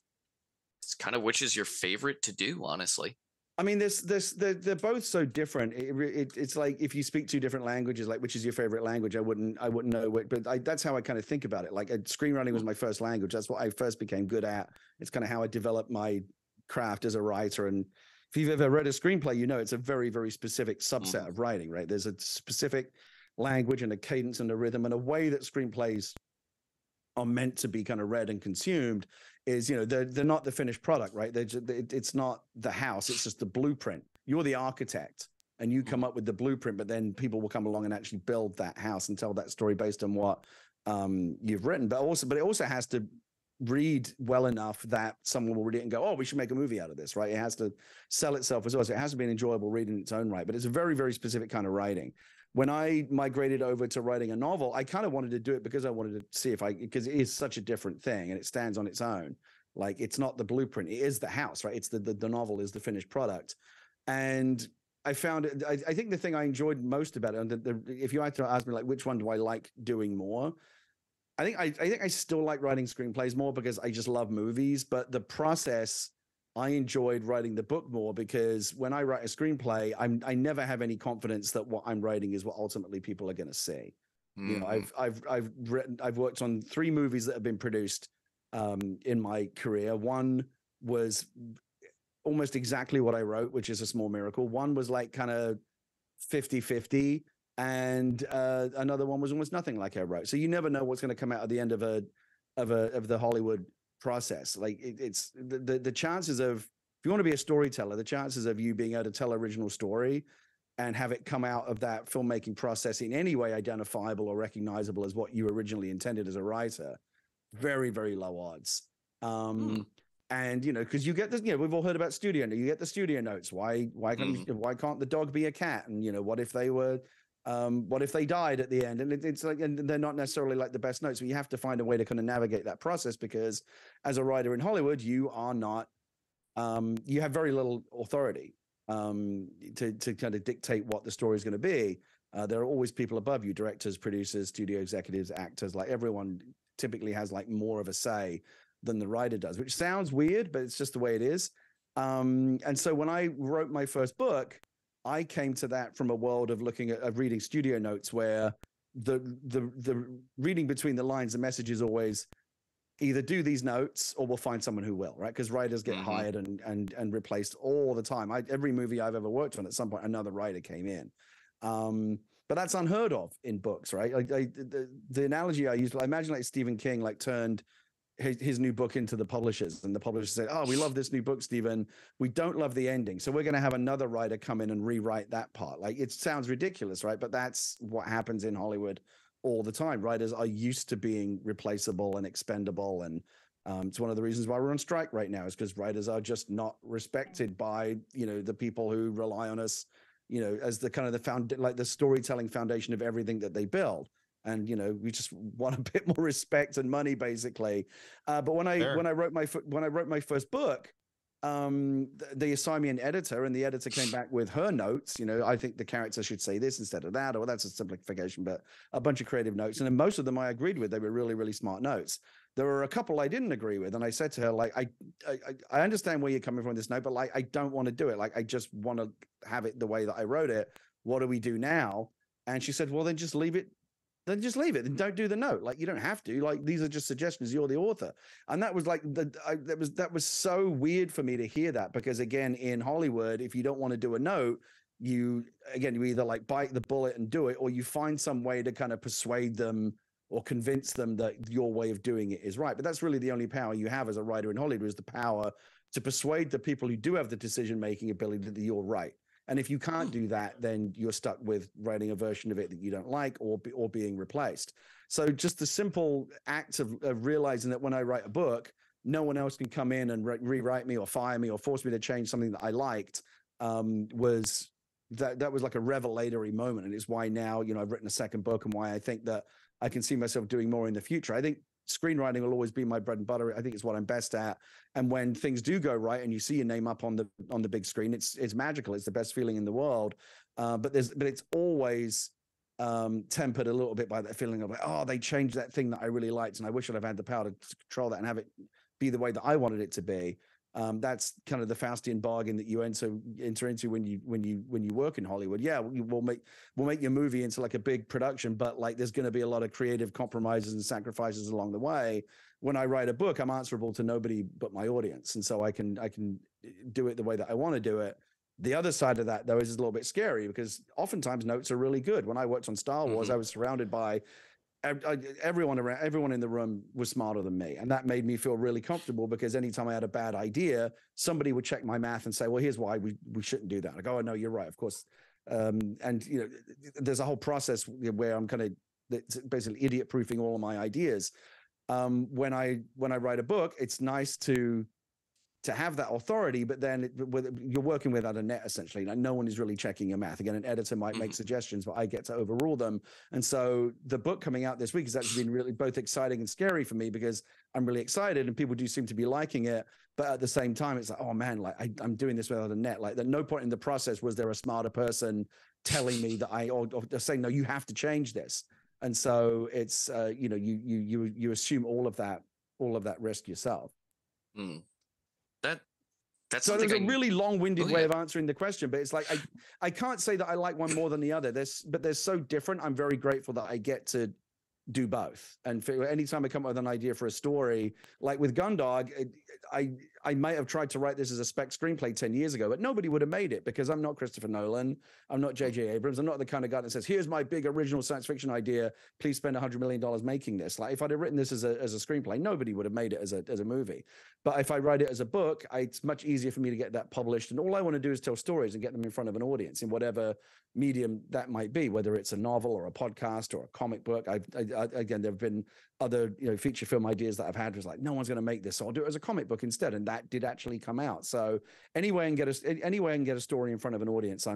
it's kind of which is your favorite to do, honestly? I mean, they're both so different. It's like if you speak two different languages, like which is your favorite language? I wouldn't know it, but that's how I kind of think about it. Like screenwriting was my first language. That's what I first became good at. It's kind of how I developed my craft as a writer. And if you've ever read a screenplay, you know it's a very, very specific subset of writing, right? There's a specific language and a cadence and a rhythm and a way that screenplays are meant to be kind of read and consumed is, they're not the finished product, right? It's not the house, it's just the blueprint. You're the architect and you come up with the blueprint, but then people will come along and actually build that house and tell that story based on what you've written. But it also has to read well enough that someone will read it and go, oh, we should make a movie out of this, right? It has to sell itself as well. So it has to be an enjoyable read in its own right, but it's a very, very specific kind of writing. When I migrated over to writing a novel, I kind of wanted to do it because I wanted to see because it is such a different thing and it stands on its own. Like it's not the blueprint, it is the house, right? It's the novel is the finished product. And I found it, I think the thing I enjoyed most about it, and if you had to ask me like, which one do I like doing more? I think I still like writing screenplays more because I just love movies, but the process, I enjoyed writing the book more because when I write a screenplay, I never have any confidence that what I'm writing is what ultimately people are going to see. I've worked on 3 movies that have been produced in my career. One was almost exactly what I wrote, which is a small miracle. One was like kind of 50-50. And another one was almost nothing like I wrote. So you never know what's going to come out at the end of the Hollywood process. Like it's the chances of, if you want to be a storyteller, the chances of you being able to tell original story and have it come out of that filmmaking process in any way identifiable or recognizable as what you originally intended as a writer, very, very low odds. And because you get this, we've all heard about studio notes. You get the studio notes. Why can't the dog be a cat? And what if they were what if they died at the end? And it's like, and they're not necessarily like the best notes, but you have to find a way to kind of navigate that process because as a writer in Hollywood, you are not you have very little authority to kind of dictate what the story is going to be. There are always people above you, directors, producers, studio executives, actors, like everyone typically has like more of a say than the writer does, which sounds weird, but it's just the way it is. And so when I wrote my first book, I came to that from a world of looking at reading studio notes where the reading between the lines, the message is always either do these notes or we'll find someone who will, right? Because writers get hired and replaced all the time. Every movie I've ever worked on, at some point, another writer came in. But that's unheard of in books, right? Like the analogy I use, I imagine like Stephen King like turned his new book into the publishers, and the publishers said, "Oh, we love this new book, Stephen. We don't love the ending, so we're going to have another writer come in and rewrite that part." Like, it sounds ridiculous, right? But that's what happens in Hollywood all the time. Writers are used to being replaceable and expendable, and it's one of the reasons why we're on strike right now, is because writers are just not respected by the people who rely on us, as the kind of the storytelling foundation of everything that they build. And we just want a bit more respect and money, basically. But when I wrote my first book, they assigned me an editor, and the editor came back with her notes. I think the character should say this instead of that, or that's a simplification, but a bunch of creative notes. And then most of them I agreed with. They were really, really smart notes. There were a couple I didn't agree with, and I said to her, like, I understand where you're coming from this note, but like, I don't want to do it. Like, I just want to have it the way that I wrote it. What do we do now? And she said, well, then just leave it. Then just leave it and don't do the note. Like, you don't have to. Like, these are just suggestions. You're the author. And that was like that was so weird for me to hear that, because again, in Hollywood, if you don't want to do a note, you either like bite the bullet and do it, or you find some way to kind of persuade them or convince them that your way of doing it is right. But that's really the only power you have as a writer in Hollywood, is the power to persuade the people who do have the decision-making ability that you're right. And if you can't do that, then you're stuck with writing a version of it that you don't like, or being replaced. So just the simple act of realizing that when I write a book, no one else can come in and rewrite me or fire me or force me to change something that I liked, was like a revelatory moment. And it's why now, I've written a second book, and why I think that I can see myself doing more in the future. I think screenwriting will always be my bread and butter. I think it's what I'm best at. And when things do go right and you see your name up on the big screen, it's magical. It's the best feeling in the world. But it's always tempered a little bit by that feeling of like, oh, they changed that thing that I really liked, and I wish I'd have had the power to control that and have it be the way that I wanted it to be. That's kind of the Faustian bargain that you enter into when you work in Hollywood. Yeah, we'll make your movie into like a big production, but like there's going to be a lot of creative compromises and sacrifices along the way. When I write a book, I'm answerable to nobody but my audience, and so I can do it the way that I want to do it. The other side of that, though, is a little bit scary, because oftentimes notes are really good. When I worked on Star Wars, I was surrounded by everyone in the room was smarter than me, and that made me feel really comfortable, because anytime I had a bad idea, somebody would check my math and say, well, here's why we shouldn't do that. I go, oh no, you're right, of course. And there's a whole process where I'm kind of basically idiot proofing all of my ideas. When I write a book, it's nice to have that authority, but then you're working without a net, essentially. Like, no one is really checking your math. Again, an editor might make suggestions, but I get to overrule them. And so the book coming out this week has actually been really both exciting and scary for me, because I'm really excited and people do seem to be liking it. But at the same time, it's like, oh man, like I'm doing this without a net. Like, at no point in the process was there a smarter person telling me that or saying, no, you have to change this. And so it's, you assume all of that risk yourself. That's so there's a really long-winded way of answering the question, but it's like I can't say that I like one more than the other. But they're so different. I'm very grateful that I get to do both. And anytime I come up with an idea for a story, like with Gundog, I might have tried to write this as a spec screenplay 10 years ago, but nobody would have made it, because I'm not Christopher Nolan. I'm not J.J. Abrams. I'm not the kind of guy that says, here's my big original science fiction idea. Please spend $100 million making this. Like, if I'd have written this as a screenplay, nobody would have made it as a movie. But if I write it as a book, it's much easier for me to get that published. And all I want to do is tell stories and get them in front of an audience in whatever medium that might be, whether it's a novel or a podcast or a comic book. Again, there have been other feature film ideas that I've had, was like, no one's going to make this, so I'll do it as a comic book instead, and that did actually come out. So anyway, and get a story in front of an audience,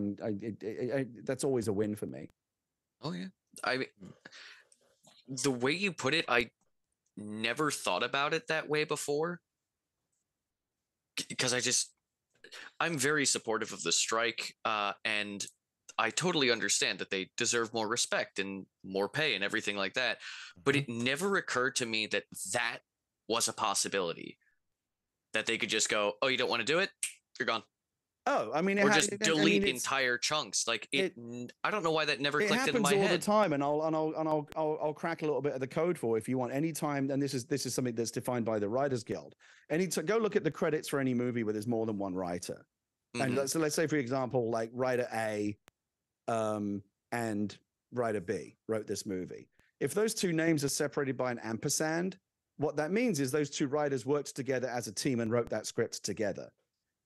that's always a win for me. Oh yeah, I mean, the way you put it, I never thought about it that way before. because I'm very supportive of the strike, and I totally understand that they deserve more respect and more pay and everything like that. But it never occurred to me that that was a possibility, that they could just go, oh, you don't want to do it? You're gone. Oh, I mean, or just delete entire chunks. Like I don't know why that never clicked in my head. It happens all the time, and I'll crack a little bit of the code for if you want. Anytime, and this is something that's defined by the Writers Guild. Go look at the credits for any movie where there's more than one writer. And so let's say, for example, like writer A, and writer B wrote this movie. If those two names are separated by an ampersand, what that means is those two writers worked together as a team and wrote that script together.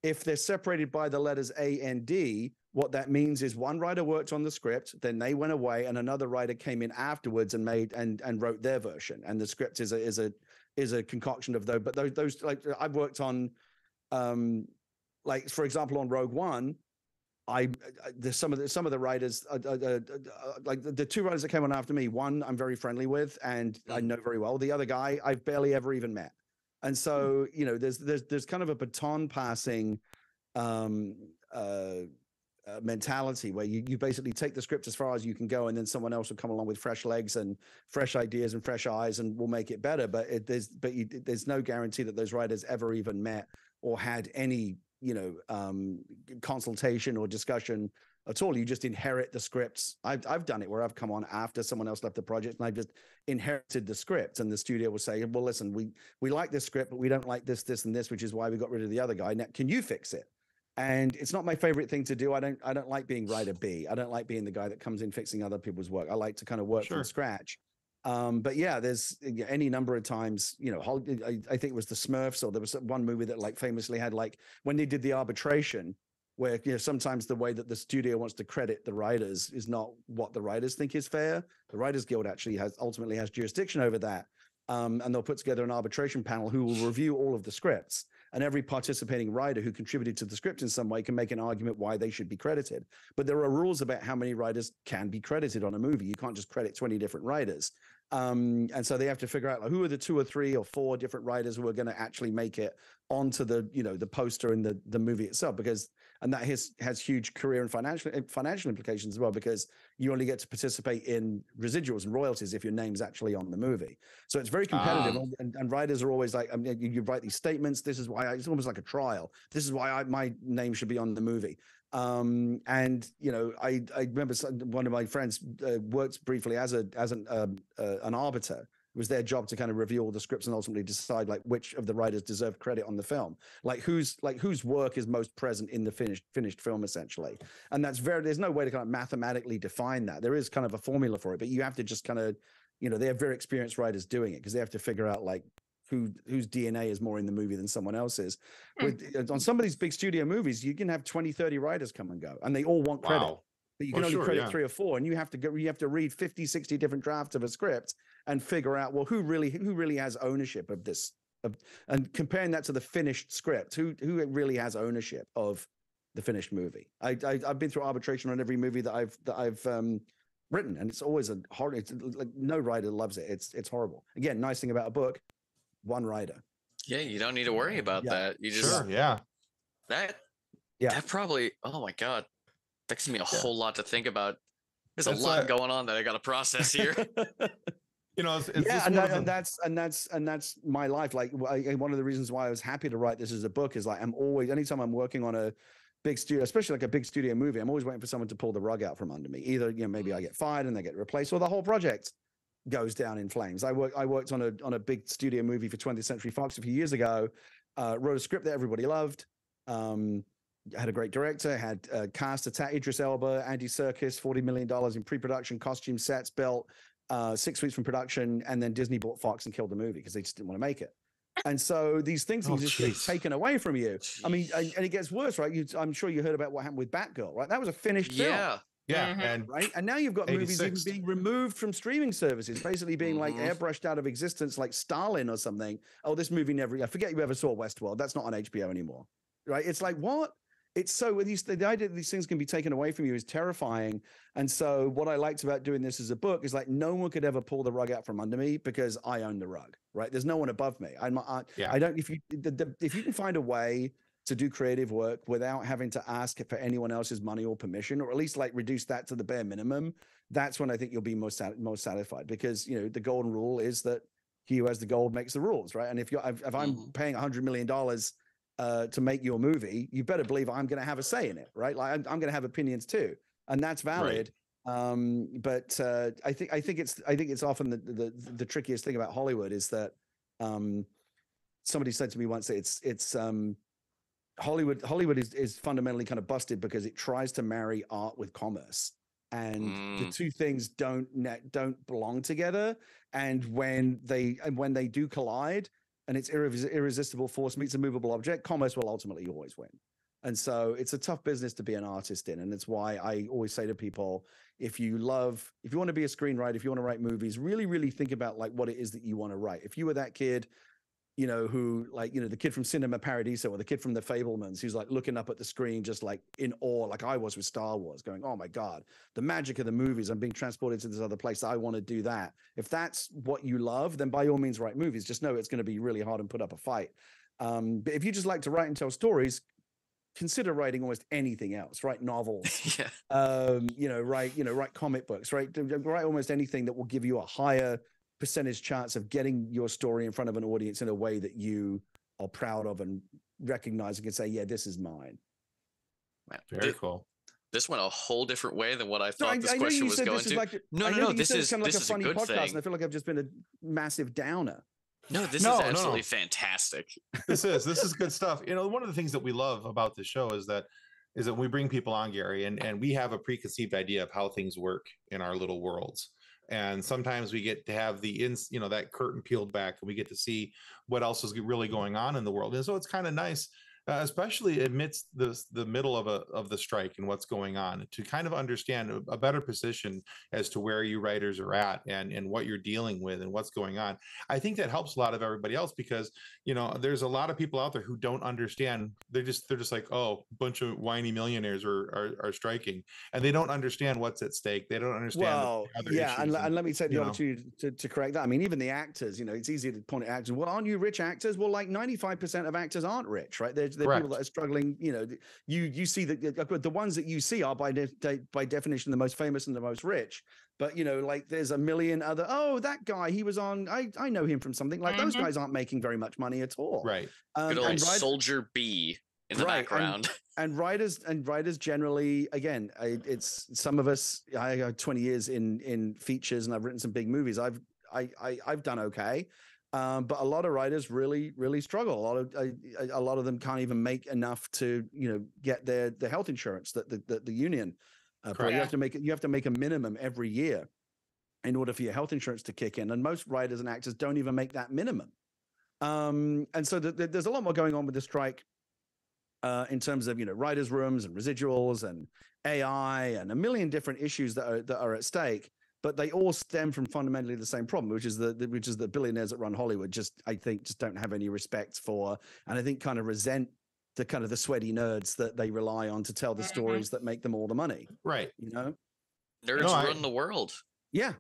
If they're separated by the letters A and D, what that means is one writer worked on the script, then they went away, and another writer came in afterwards and made and wrote their version. And the script is a concoction of those. But those like I've worked on, like for example, on Rogue One, there's some of the writers, like the two writers that came on after me. One I'm very friendly with and I know very well. The other guy I've barely ever even met. And so, you know, there's kind of a baton passing mentality where you basically take the script as far as you can go, and then someone else will come along with fresh legs and fresh ideas and fresh eyes, and will make it better. But there's no guarantee that those writers ever even met or had any, you know, consultation or discussion at all. You just inherit the scripts. I've done it where I've come on after someone else left the project, and I've just inherited the script, and the studio will say, well, listen, we like this script, but we don't like this, and this, which is why we got rid of the other guy. Now, can you fix it? And it's not my favorite thing to do. I don't like being writer B. I don't like being the guy that comes in fixing other people's work. I like to kind of work from scratch. But yeah, there's any number of times, you know, I think it was the Smurfs, or there was one movie that like famously had, like, when they did the arbitration, where, you know, sometimes the way that the studio wants to credit the writers is not what the writers think is fair. The Writers Guild actually ultimately has jurisdiction over that. And they'll put together an arbitration panel who will review all of the scripts, and every participating writer who contributed to the script in some way can make an argument why they should be credited. But there are rules about how many writers can be credited on a movie. You can't just credit 20 different writers. And so they have to figure out, like, who are the 2 or 3 or 4 different writers who are going to actually make it onto the, you know, the poster and the movie itself, and that has huge career and financial implications as well, because you only get to participate in residuals and royalties if your name's actually on the movie. So it's very competitive, and writers are always like, I mean, you write these statements. This is why it's almost like a trial. This is why my name should be on the movie. And you know, I remember one of my friends worked briefly as an arbiter. It was their job to kind of review all the scripts and ultimately decide, like, which of the writers deserve credit on the film, like whose work is most present in the finished film, essentially. And there's no way to kind of mathematically define that. There is kind of a formula for it, but you have to just kind of, you know, they have very experienced writers doing it, because they have to figure out, like, whose DNA is more in the movie than someone else's. On some of these big studio movies, you can have 20, 30 writers come and go, and they all want credit. But you can only credit 3 or 4, and you have to read 50, 60 different drafts of a script and figure out, well, who really has ownership of this, and comparing that to the finished script, who really has ownership of the finished movie. I've been through arbitration on every movie that I've written, and it's always like, no writer loves it. It's horrible. Again, nice thing about a book, one writer. Yeah, you don't need to worry about that. You just that probably, oh my God, that gives me a whole lot to think about. There's a lot going on that I got to process here. You know, and that's my life. Like, one of the reasons why I was happy to write this as a book is, like, I'm always, anytime I'm working on a big studio, especially like a big studio movie, I'm always waiting for someone to pull the rug out from under me. Either, you know, maybe I get fired and they get replaced, or the whole project goes down in flames. I worked on a big studio movie for 20th Century Fox a few years ago. Wrote a script that everybody loved. Had a great director. Had cast Idris Elba, Andy Serkis, $40 million in pre-production, costume sets built. 6 weeks from production, and then Disney bought Fox and killed the movie because they just didn't want to make it. And so these things just get taken away from you. I mean, and it gets worse, right? I'm sure you heard about what happened with Batgirl, right? That was a finished film. And right. And now you've got movies even being removed from streaming services, basically being like airbrushed out of existence, like Stalin or something. Oh, this movie never. I forget you ever saw Westworld. That's not on HBO anymore, right? It's like, what? it's so with these, the idea that these things can be taken away from you is terrifying. And so what I liked about doing this as a book is like no one could ever pull the rug out from under me because I own the rug, right? There's no one above me. I don't, if you can find a way to do creative work without having to ask for anyone else's money or permission, or at least like reduce that to the bare minimum, that's when I think you'll be most satisfied, because, you know, the golden rule is that he who has the gold makes the rules, right? And if I'm paying $100 million to make your movie, you better believe I'm going to have a say in it, right? Like I'm going to have opinions too, and that's valid. Right. But I think it's often the trickiest thing about Hollywood is that somebody said to me once that it's Hollywood is fundamentally kind of busted because it tries to marry art with commerce, and the two things don't belong together. And when they do collide, and it's irresistible force meets a movable object, commerce will ultimately always win. And so it's a tough business to be an artist in. And it's why I always say to people, if you want to be a screenwriter, if you want to write movies, really, really think about like what it is that you want to write. If you were that kid, you know, who like, you know, the kid from Cinema Paradiso or the kid from The Fabelmans, who's like looking up at the screen, just like in awe, like I was with Star Wars, going, oh my God, the magic of the movies. I'm being transported to this other place. I want to do that. If that's what you love, then by all means write movies. Just know it's going to be really hard and put up a fight. But if you just like to write and tell stories, consider writing almost anything else. Write novels, write comic books, write almost anything that will give you a higher percentage chance of getting your story in front of an audience in a way that you are proud of and recognizing and say, yeah, this is mine. Very cool. This went a whole different way than what I thought this question was going to. No, this is kind of like a funny podcast, thing. And I feel like I've just been a massive downer. No, this is absolutely fantastic. This is good stuff. You know, one of the things that we love about this show is that we bring people on, Gary, and we have a preconceived idea of how things work in our little worlds. And sometimes we get to have that curtain peeled back, and we get to see what else is really going on in the world. And so it's kind of nice, especially amidst the middle of the strike and what's going on, to kind of understand a better position as to where you writers are at and what you're dealing with and what's going on. I think that helps a lot of everybody else, because, you know, there's a lot of people out there who don't understand. They're just like, oh, a bunch of whiny millionaires are striking, and they don't understand what's at stake. They don't understand. Well, and let me take the opportunity to correct that. I mean, even the actors, you know, it's easy to point at actors. Well, aren't you rich actors? Well, like 95% of actors aren't rich, right? They're people that are struggling. You know, you see the ones that you see are by definition the most famous and the most rich. But, you know, like there's a million other, oh, that guy, he was on, I know him from something. Like those guys aren't making very much money at all. Right. Good old Soldier B in the background. And writers generally, again, it's some of us, I got 20 years in features, and I've written some big movies. I've done okay. But a lot of writers really, really struggle. A lot of them can't even make enough to, you know, get the health insurance that the union. But you have to make a minimum every year in order for your health insurance to kick in. And most writers and actors don't even make that minimum. And so there's a lot more going on with the strike in terms of, you know, writers' rooms and residuals and AI and a million different issues that are at stake. But they all stem from fundamentally the same problem, which is the billionaires that run Hollywood I think don't have any respect for, and I think kind of resent the kind of the sweaty nerds that they rely on to tell the stories that make them all the money. Right. You know, nerds run the world. Yeah.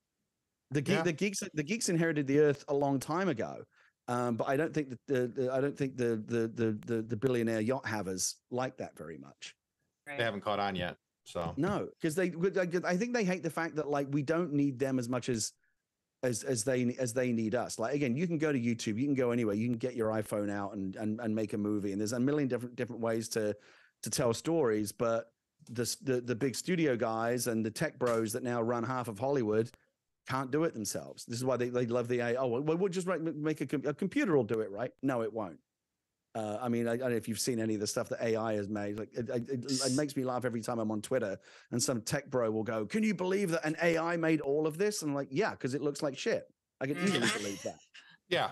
The geeks inherited the earth a long time ago. But I don't think the billionaire yacht havers like that very much. They haven't caught on yet. So no, because I think they hate the fact that like we don't need them as much as they need us. Like, again, you can go to YouTube, you can go anywhere, you can get your iPhone out and make a movie, and there's a million different ways to tell stories. But the big studio guys and the tech bros that now run half of Hollywood can't do it themselves. This is why they love the AI. Oh, well, we'll just make a computer will do it, right? No, it won't. I mean, I don't know if you've seen any of the stuff that AI has made. Like, it makes me laugh every time I'm on Twitter and some tech bro will go, "Can you believe that an AI made all of this?" And I'm like, "Yeah, because it looks like shit. I can easily believe that." Yeah.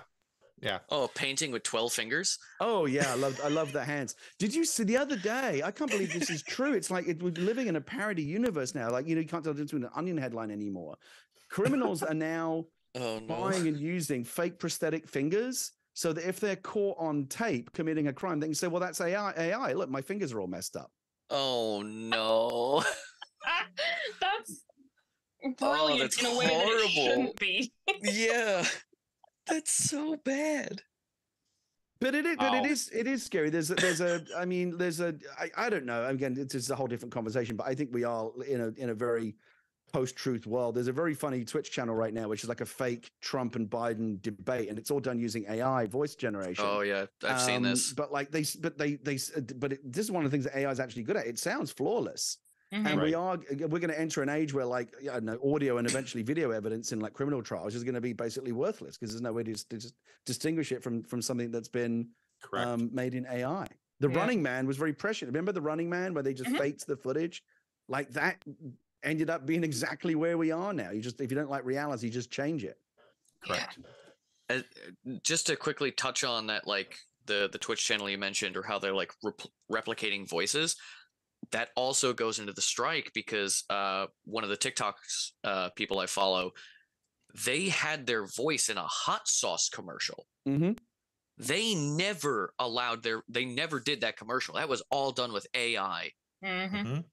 Oh, a painting with 12 fingers. Oh yeah, I love the hands. Did you see the other day? I can't believe this is true. It's like we're living in a parody universe now. Like, you know, you can't tell the difference between an Onion headline anymore. Criminals are now buying and using fake prosthetic fingers so that if they're caught on tape committing a crime, they can say, well, that's AI. Look, my fingers are all messed up. Oh no. That's brilliant that's in a way that it horrible. shouldn't be. Yeah. That's so bad. But it is scary. I don't know. Again, it's a whole different conversation, but I think we are in a very post-truth world. There's a very funny Twitch channel right now, which is like a fake Trump and Biden debate, and it's all done using AI voice generation. Oh yeah, I've seen this. But like this is one of the things that AI is actually good at. It sounds flawless. Mhm. And Right. we're going to enter an age where, like, I don't know, audio and eventually video evidence in like criminal trials is going to be basically worthless because there's no way to just distinguish it from something that's been Correct. made in AI. The Yeah. Running Man was very prescient. Remember The Running Man, where they just Mhm. faked the footage? Like that ended up being exactly where we are now. If you don't like reality, just change it. Correct. Just to quickly touch on that, like the Twitch channel you mentioned, or how they're like replicating voices. That also goes into the strike because one of the TikToks people I follow, they had their voice in a hot sauce commercial. Mm-hmm. They never did that commercial. That was all done with AI. Mhm. Mhm.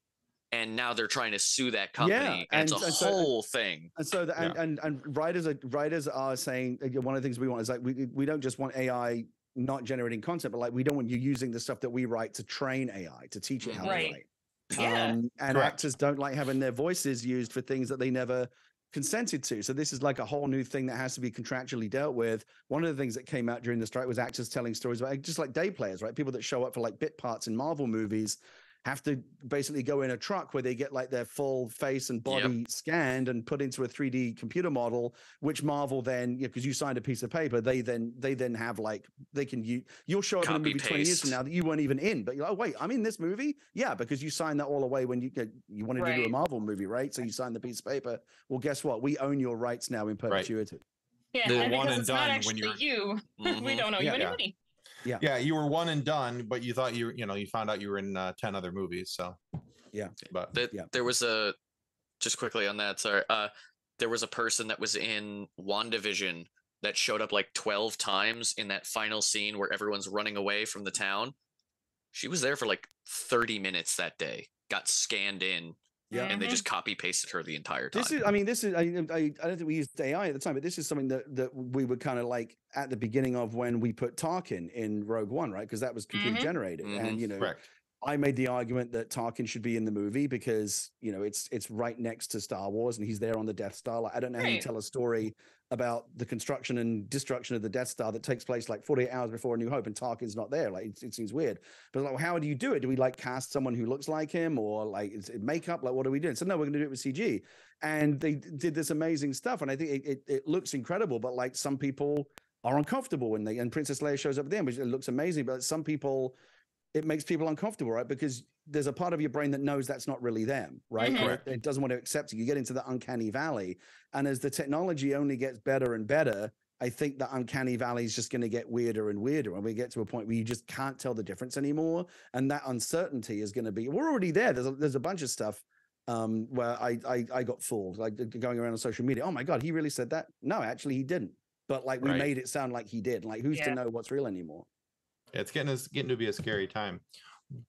And now they're trying to sue that company. And it's a whole thing. And so and writers are saying one of the things we want is like we don't just want AI not generating content, but like we don't want you using the stuff that we write to train AI to teach it how Right. to write. Yeah. And Correct. actors don't like having their voices used for things that they never consented to. So this is like a whole new thing that has to be contractually dealt with. One of the things that came out during the strike was actors telling stories about just like day players, right? People that show up for like bit parts in Marvel movies have to basically go in a truck where they get like their full face and body scanned and put into a 3D computer model, which Marvel then, because you signed a piece of paper, they then have like, you'll show up in a movie 20 years from now that you weren't even in, but you're like, oh, wait, I'm in this movie? Yeah, because you signed that all away when you wanted to do a Right. Marvel movie, right? So you signed the piece of paper. Well, guess what? We own your rights now in perpetuity. Yeah, The and one because and it's not done when actually you're- you, we Mhm. don't owe you Yeah. any Yeah. money. Yeah, you were one and done, but you thought you found out you were in 10 other movies. So Yeah. but There was just quickly on that, sorry. There was a person that was in WandaVision that showed up like 12 times in that final scene where everyone's running away from the town. She was there for like 30 minutes that day, got scanned in, Yeah. and they Mhm. just copy pasted her the entire time. I don't think we used AI at the time, but this is something that we were kind of like at the beginning of when we put Tarkin in Rogue One, right? Because that was computer Mhm. generated. Mhm. And, correct. I made the argument that Tarkin should be in the movie because, it's right next to Star Wars and he's there on the Death Star. Like, I don't know how you Right. tell a story about the construction and destruction of the Death Star that takes place like 48 hours before A New Hope and Tarkin's not there. Like, it seems weird. But like, how do you do it? Do we like cast someone who looks like him, or like is it makeup? Like, what are we doing? So no, we're going to do it with CG. And they did this amazing stuff. And I think it looks incredible, but like some people are uncomfortable when and Princess Leia shows up at the end, which it looks amazing. But some people, it makes people uncomfortable, right? Because there's a part of your brain that knows that's not really them, right? Mhm. And it doesn't want to accept it. You get into the uncanny valley. And as the technology only gets better and better, I think the uncanny valley is just going to get weirder and weirder. And we get to a point where you just can't tell the difference anymore. And that uncertainty is going to be, we're already there. There's a bunch of stuff where I got fooled, like going around on social media. Oh my God, he really said that? No, actually he didn't. But like we Right. made it sound like he did. Like who's to Yeah. know what's real anymore? It's getting to be a scary time.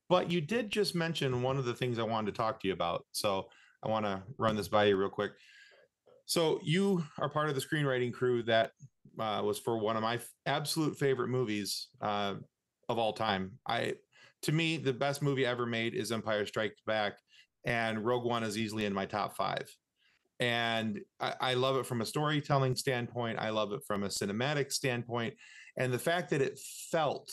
But you did just mention one of the things I wanted to talk to you about. So I want to run this by you real quick. So you are part of the screenwriting crew that was for one of my absolute favorite movies of all time. To me, the best movie ever made is Empire Strikes Back, and Rogue One is easily in my top 5. And I love it from a storytelling standpoint. I love it from a cinematic standpoint. And the fact that it felt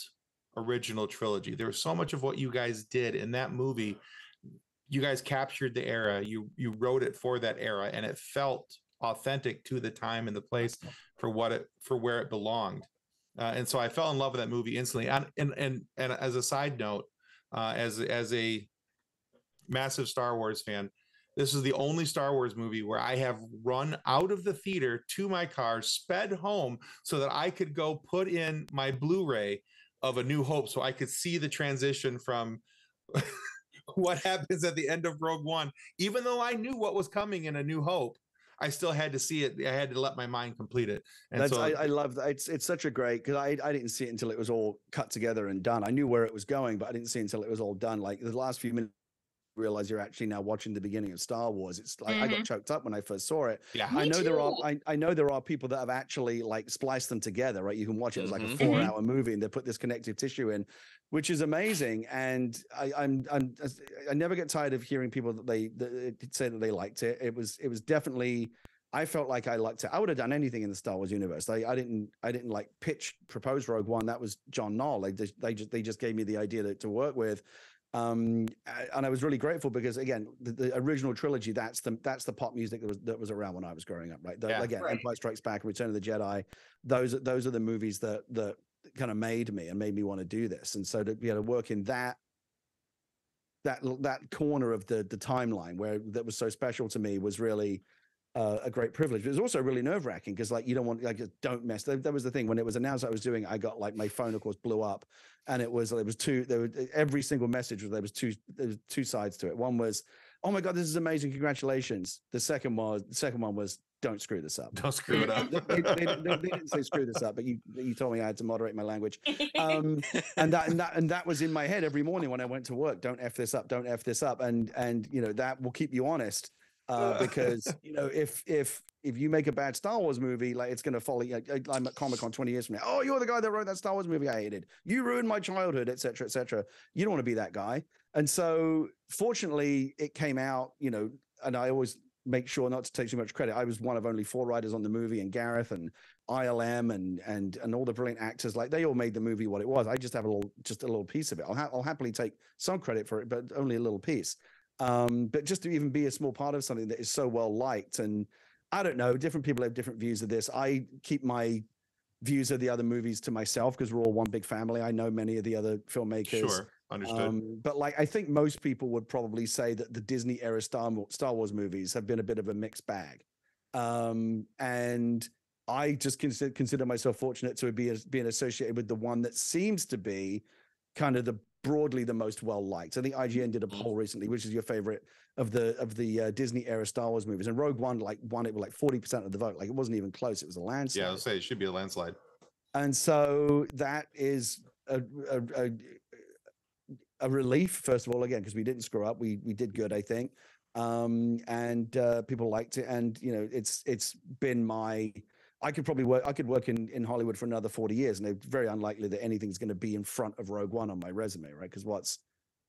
original trilogy. There was so much of what you guys did in that movie. You guys captured the era. You wrote it for that era, and it felt authentic to the time and the place for where it belonged. And so I fell in love with that movie instantly. And as a side note, as a massive Star Wars fan, this is the only Star Wars movie where I have run out of the theater to my car, sped home so that I could go put in my Blu-ray of A New Hope so I could see the transition from what happens at the end of Rogue One. Even though I knew what was coming in A New Hope, I still had to see it. I had to let my mind complete it. And I love that. It's such a great, because I didn't see it until it was all cut together and done. I knew where it was going, but I didn't see it until it was all done. Like the last few minutes, realize you're actually now watching the beginning of Star Wars. It's like I got choked up when I first saw it. Yeah, I know there are people that have actually like spliced them together, right? You can watch it as like a 4-hour movie, and they put this connective tissue in, which is amazing. And I never get tired of hearing people that say that they liked it. It was definitely, I felt like I liked it. I would have done anything in the Star Wars universe. I didn't like propose Rogue One. That was John Knoll. They just gave me the idea to work with. And I was really grateful because, again, the original trilogy, that's the pop music that was around when I was growing up, right? Empire Strikes Back and Return of the Jedi, those are the movies that kind of made me want to do this. And so to be able to work in that corner of the timeline where that was so special to me was really a great privilege. But it was also really nerve-wracking because like you don't want, like, don't mess. That was the thing when it was announced I was doing it, I got like my phone of course blew up, and every single message there was two sides to it. One was, oh my god, this is amazing, congratulations. The second one was, don't screw this up. Don't screw it up. They didn't say screw this up, but you told me I had to moderate my language. And that was in my head every morning when I went to work. Don't F this up, don't F this up. And you know, that will keep you honest. Because you know, if you make a bad Star Wars movie, like it's going to follow. I'm at Comic-Con 20 years from now. Oh, you're the guy that wrote that Star Wars movie I hated. You ruined my childhood, etc., etc. You don't want to be that guy. And so, fortunately, it came out. You know, and I always make sure not to take too much credit. I was one of only 4 writers on the movie, and Gareth and ILM and all the brilliant actors. Like they all made the movie what it was. I just have a little piece of it. I'll happily take some credit for it, but only a little piece. But just to even be a small part of something that is so well liked, and I don't know, different people have different views of this. I keep my views of the other movies to myself because we're all one big family. I know many of the other filmmakers. Sure, understood. But like, I think most people would probably say that the Disney era Star Wars movies have been a bit of a mixed bag. And I just consider myself fortunate to be being associated with the one that seems to be kind of broadly the most well liked. I think IGN did a poll recently, which is your favorite of the Disney era Star Wars movies, and Rogue One won it with like 40% of the vote. Like it wasn't even close; it was a landslide. Yeah, I'll say it should be a landslide. And so that is a relief, first of all, again, because we didn't screw up. We did good, I think, and people liked it. And you know, it's been I could work in Hollywood for another 40 years, and it's very unlikely that anything's going to be in front of Rogue One on my resume, right? Because what's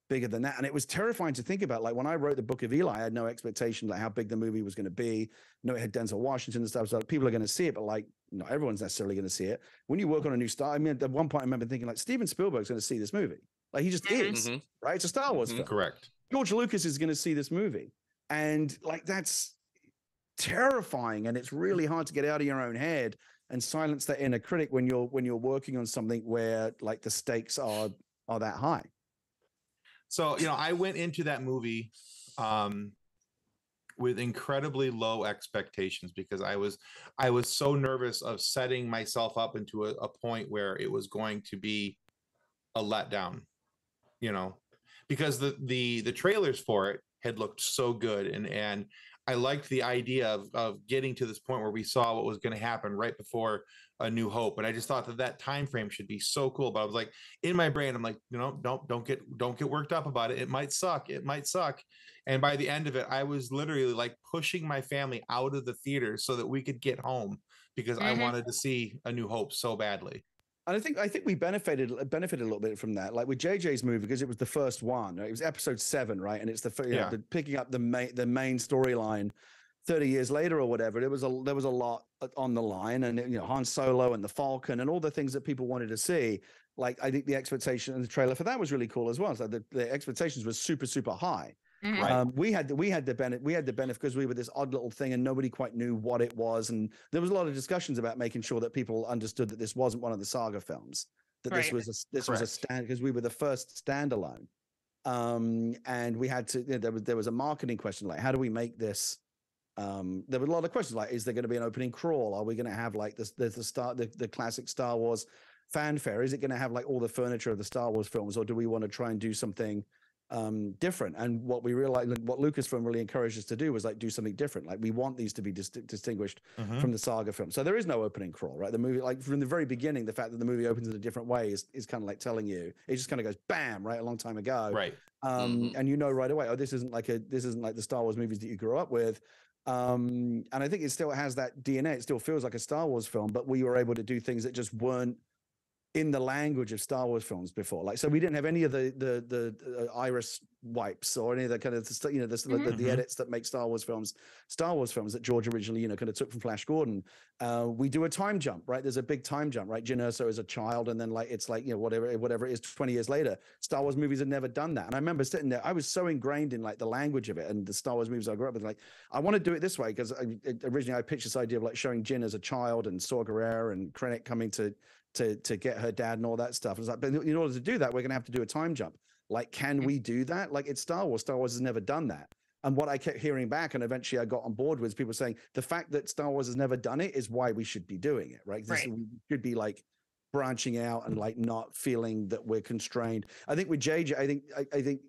bigger than that? And it was terrifying to think about. Like when I wrote the Book of Eli, I had no expectation like how big the movie was going to be. No, it had Denzel Washington and stuff, so people are going to see it, but like not everyone's necessarily going to see it. When you work on a new Star, I mean, at one point I remember thinking like Steven Spielberg's going to see this movie. Like he just is, right? It's a Star Wars film. Correct. George Lucas is going to see this movie, and like that's terrifying, and it's really hard to get out of your own head and silence that inner critic when you're working on something where like the stakes are that high. So, you know, I went into that movie with incredibly low expectations because I was so nervous of setting myself up into a point where it was going to be a letdown, you know, because the trailers for it had looked so good, and I liked the idea of getting to this point where we saw what was going to happen right before A New Hope. And I just thought that time frame should be so cool. But I was like, in my brain, I'm like, you know, don't get worked up about it. It might suck. And by the end of it, I was literally like pushing my family out of the theater so that we could get home because I wanted to see A New Hope so badly. And I think we benefited a little bit from that, like with JJ's movie, because it was the first one. Right? It was episode 7, right? And it's the picking up the main storyline 30 years later or whatever. There was a lot on the line, and you know, Han Solo and the Falcon and all the things that people wanted to see. Like I think the expectation and the trailer for that was really cool as well. So the expectations were super, super high. Right. We had the benefit because we were this odd little thing and nobody quite knew what it was, and there was a lot of discussions about making sure that people understood that this wasn't one of the saga films, that this was a stand, because we were the first standalone, and we had to, you know, there was a marketing question like, how do we make this? There were a lot of questions like, is there going to be an opening crawl? Are we going to have like the classic Star Wars fanfare? Is it going to have like all the furniture of the Star Wars films, or do we want to try and do something different. And what we realized, like, what Lucasfilm really encouraged us to do was like do something different. Like we want these to be distinguished from the saga film. So there is no opening crawl, right? The movie, like from the very beginning, the fact that the movie opens in a different way is kind of like telling you, it just kind of goes bam, right, a long time ago, Right. And you know right away, oh, this isn't like the Star Wars movies that you grew up with. And I think it still has that DNA. It still feels like a Star Wars film, but we were able to do things that just weren't in the language of Star Wars films before. Like, so we didn't have any of the iris wipes or any of the kind of, the edits that make Star Wars films that George originally, kind of took from Flash Gordon. We do a time jump, right? There's a big time jump, right? Jyn Erso is a child, and then like, it's like, whatever it is, 20 years later. Star Wars movies had never done that. And I remember sitting there, I was so ingrained in like the language of it and the Star Wars movies I grew up with, like, I want to do it this way, because originally I pitched this idea of like showing Jyn as a child and Saw Gerrera and Krennic coming to get her dad and all that stuff. It's like, but in order to do that, we're going to have to do a time jump. Like, can we do that? Like, it's Star Wars. Star Wars has never done that. And what I kept hearing back, and eventually I got on board with, people saying the fact that Star Wars has never done it is why we should be doing it, right? We should be like branching out and like not feeling that we're constrained. I think with JJ, I think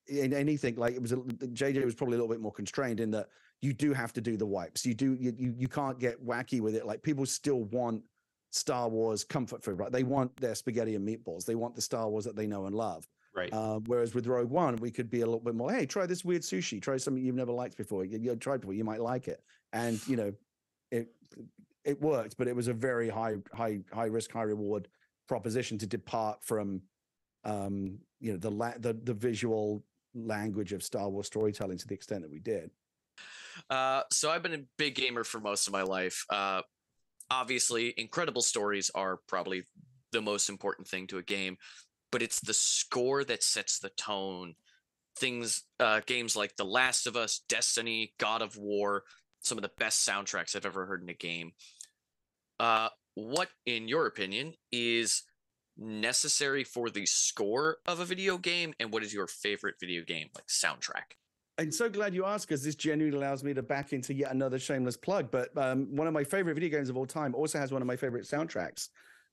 in anything, like JJ was probably a little bit more constrained in that you do have to do the wipes. You can't get wacky with it. Like, people still want Star Wars comfort food, right? They want their spaghetti and meatballs. They want the Star Wars that they know and love. Right. Whereas with Rogue One, we could be a little bit more, hey, try this weird sushi, try something you've never liked before. You tried before, you might like it. And it worked, but it was a very high risk, high reward proposition to depart from the visual language of Star Wars storytelling to the extent that we did. So I've been a big gamer for most of my life. Obviously, incredible stories are probably the most important thing to a game, but it's the score that sets the tone. Games like The Last of Us, Destiny, God of War, some of the best soundtracks I've ever heard in a game. What, in your opinion, is necessary for the score of a video game, and what is your favorite video game like soundtrack? I'm so glad you asked, because this genuinely allows me to back into yet another shameless plug. But one of my favorite video games of all time also has one of my favorite soundtracks,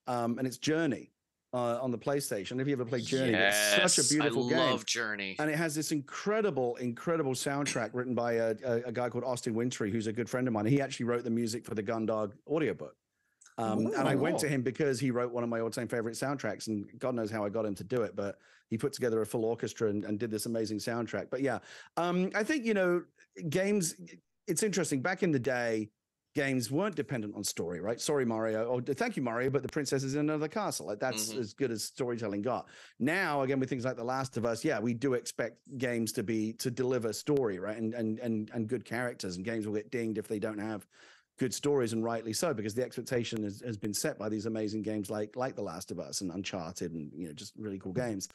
and it's Journey on the PlayStation. If you ever played Journey, yes, it's such a beautiful game. I love Journey. And it has this incredible soundtrack written by a guy called Austin Wintory, who's a good friend of mine. He actually wrote the music for the Gundog audiobook. And I went to him because he wrote one of my all-time favorite soundtracks, and God knows how I got him to do it, but he put together a full orchestra and did this amazing soundtrack. But yeah, I think, games, it's interesting. Back in the day, games weren't dependent on story, right? Sorry, Mario. Oh, thank you, Mario, but the princess is in another castle. Like, that's as good as storytelling got. Now, again, with things like The Last of Us, yeah, we do expect games to deliver story, right? And good characters, and games will get dinged if they don't have good stories, and rightly so, because the expectation has been set by these amazing games like The Last of Us and Uncharted, and just really cool games.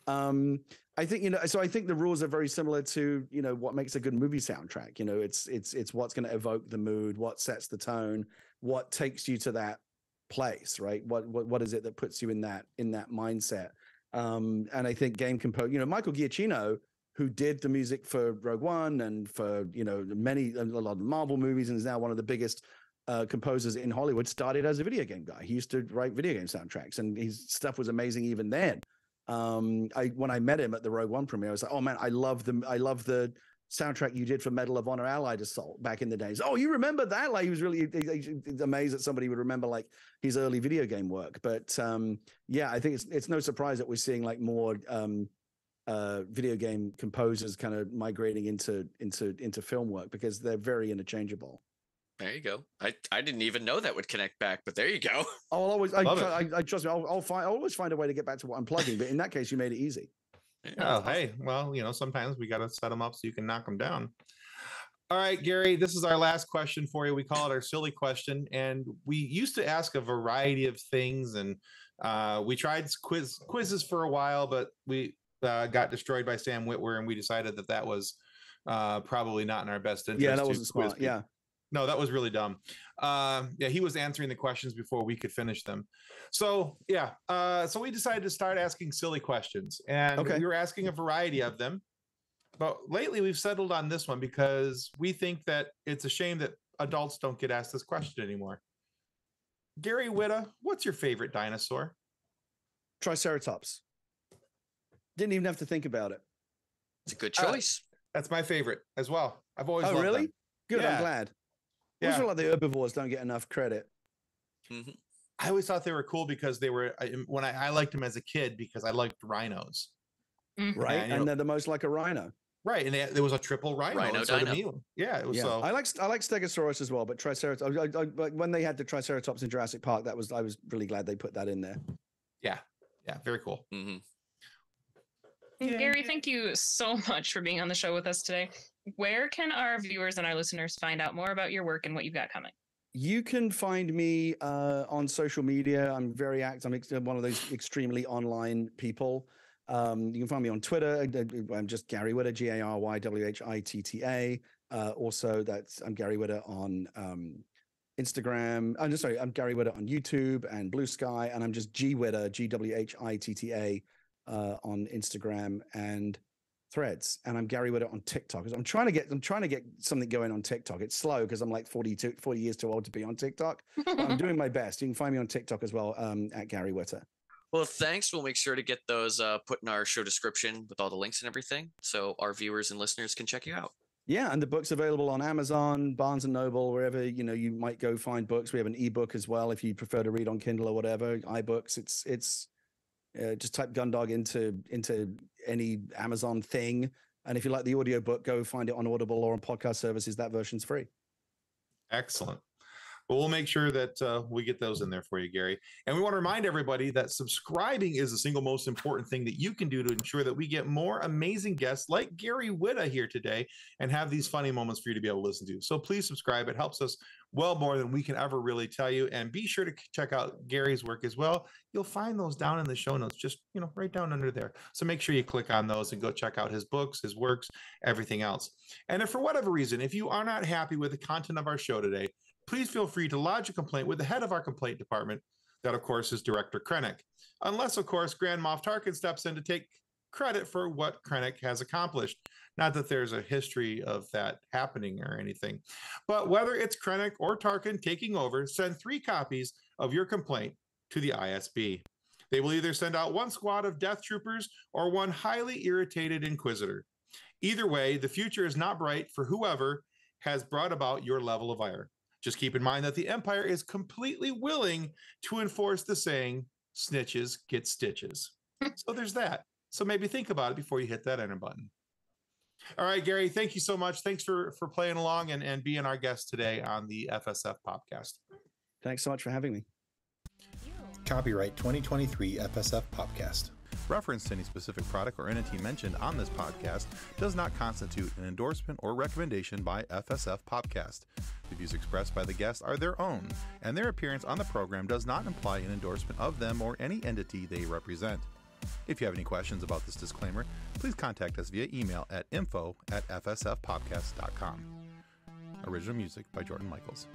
I think so I think the rules are very similar to what makes a good movie soundtrack. It's what's going to evoke the mood, what sets the tone, what takes you to that place, right? What is it that puts you in that mindset? And I think game composer, Michael Giacchino, who did the music for Rogue One and for a lot of Marvel movies, and is now one of the biggest composers in Hollywood, started as a video game guy. He used to write video game soundtracks, and his stuff was amazing even then. When I met him at the Rogue One premiere, I was like, oh man, I love the soundtrack you did for Medal of Honor Allied Assault back in the days. Oh, you remember that? Like, he was really amazed that somebody would remember like his early video game work. But yeah, I think it's no surprise that we're seeing like more video game composers kind of migrating into film work, because they're very interchangeable. There you go. I didn't even know that would connect back, but there you go. I'll always, trust me, I'll always find a way to get back to what I'm plugging. But in that case, you made it easy. Oh, hey, well, sometimes we got to set them up so you can knock them down. All right, Gary, this is our last question for you. We call it our silly question, and we used to ask a variety of things, and we tried quizzes for a while, but we got destroyed by Sam Witwer, and we decided that was probably not in our best interest. Yeah, that wasn't smart. Yeah. No, that was really dumb. Yeah, he was answering the questions before we could finish them. So yeah, so we decided to start asking silly questions, and we were asking a variety of them. But lately we've settled on this one because we think that it's a shame that adults don't get asked this question anymore. Gary Whitta, what's your favorite dinosaur? Triceratops. Didn't even have to think about it. It's a good choice. That's my favorite as well. I've always Oh, loved really? them. Good. Yeah. I'm glad. I Yeah. feel like the herbivores don't get enough credit. Mhm. I always thought they were cool because they were I liked them as a kid because I liked rhinos. Right. And, you And know, they're the most like a rhino. right, and there was a triple rhino. Rhino instead of dino. me. Yeah, it was Yeah. so. I like Stegosaurus as well, but Triceratops. Like when they had the Triceratops in Jurassic Park, I was really glad they put that in there. Yeah, very cool. Mhm. Gary, thank you so much for being on the show with us today. Where can our viewers and our listeners find out more about your work and what you've got coming? You can find me on social media. I'm very active. I'm one of those extremely online people. You can find me on Twitter. I'm just Gary Whitta, GaryWhitta. Also, I'm Gary Whitta on Instagram. I'm Gary Whitta on YouTube and Blue Sky, and I'm just G Whitta, GWHITTA on Instagram and Threads, and I'm Gary Whitta on TikTok. I'm trying to get something going on TikTok. It's slow because I'm like 40 years too old to be on TikTok. But I'm doing my best. You can find me on TikTok as well at Gary Whitta. Well, thanks. We'll make sure to get those put in our show description with all the links and everything, so our viewers and listeners can check you out. Yeah, and the book's available on Amazon, Barnes and Noble, wherever you might go find books. We have an ebook as well if you prefer to read on Kindle or whatever. iBooks. It's just type Gundog into any Amazon thing, and if you like the audiobook, go find it on Audible or on podcast services. That version's free. Excellent. Well, we'll make sure that we get those in there for you, Gary. And we want to remind everybody that subscribing is the single most important thing that you can do to ensure that we get more amazing guests like Gary Whitta here today and have these funny moments for you to be able to listen to. So please subscribe. It helps us well more than we can ever really tell you. And be sure to check out Gary's work as well. You'll find those down in the show notes, just right down under there. So make sure you click on those and go check out his books, his works, everything else. And if for whatever reason, if you are not happy with the content of our show today, please feel free to lodge a complaint with the head of our complaint department. That, of course, is Director Krennic. Unless, of course, Grand Moff Tarkin steps in to take credit for what Krennic has accomplished. Not that there's a history of that happening or anything. But whether it's Krennic or Tarkin taking over, send 3 copies of your complaint to the ISB. They will either send out 1 squad of Death Troopers or 1 highly irritated Inquisitor. Either way, the future is not bright for whoever has brought about your level of ire. Just keep in mind that the Empire is completely willing to enforce the saying, snitches get stitches. So there's that. So maybe think about it before you hit that enter button. All right, Gary, thank you so much. Thanks for playing along and being our guest today on the FSF PopCast. Thanks so much for having me. Copyright 2023 FSF PopCast. Reference to any specific product or entity mentioned on this podcast does not constitute an endorsement or recommendation by FSF PopCast. The views expressed by the guests are their own, and their appearance on the program does not imply an endorsement of them or any entity they represent. If you have any questions about this disclaimer, please contact us via email at info@fsfpopcast.com. Original music by Jordan Michaels.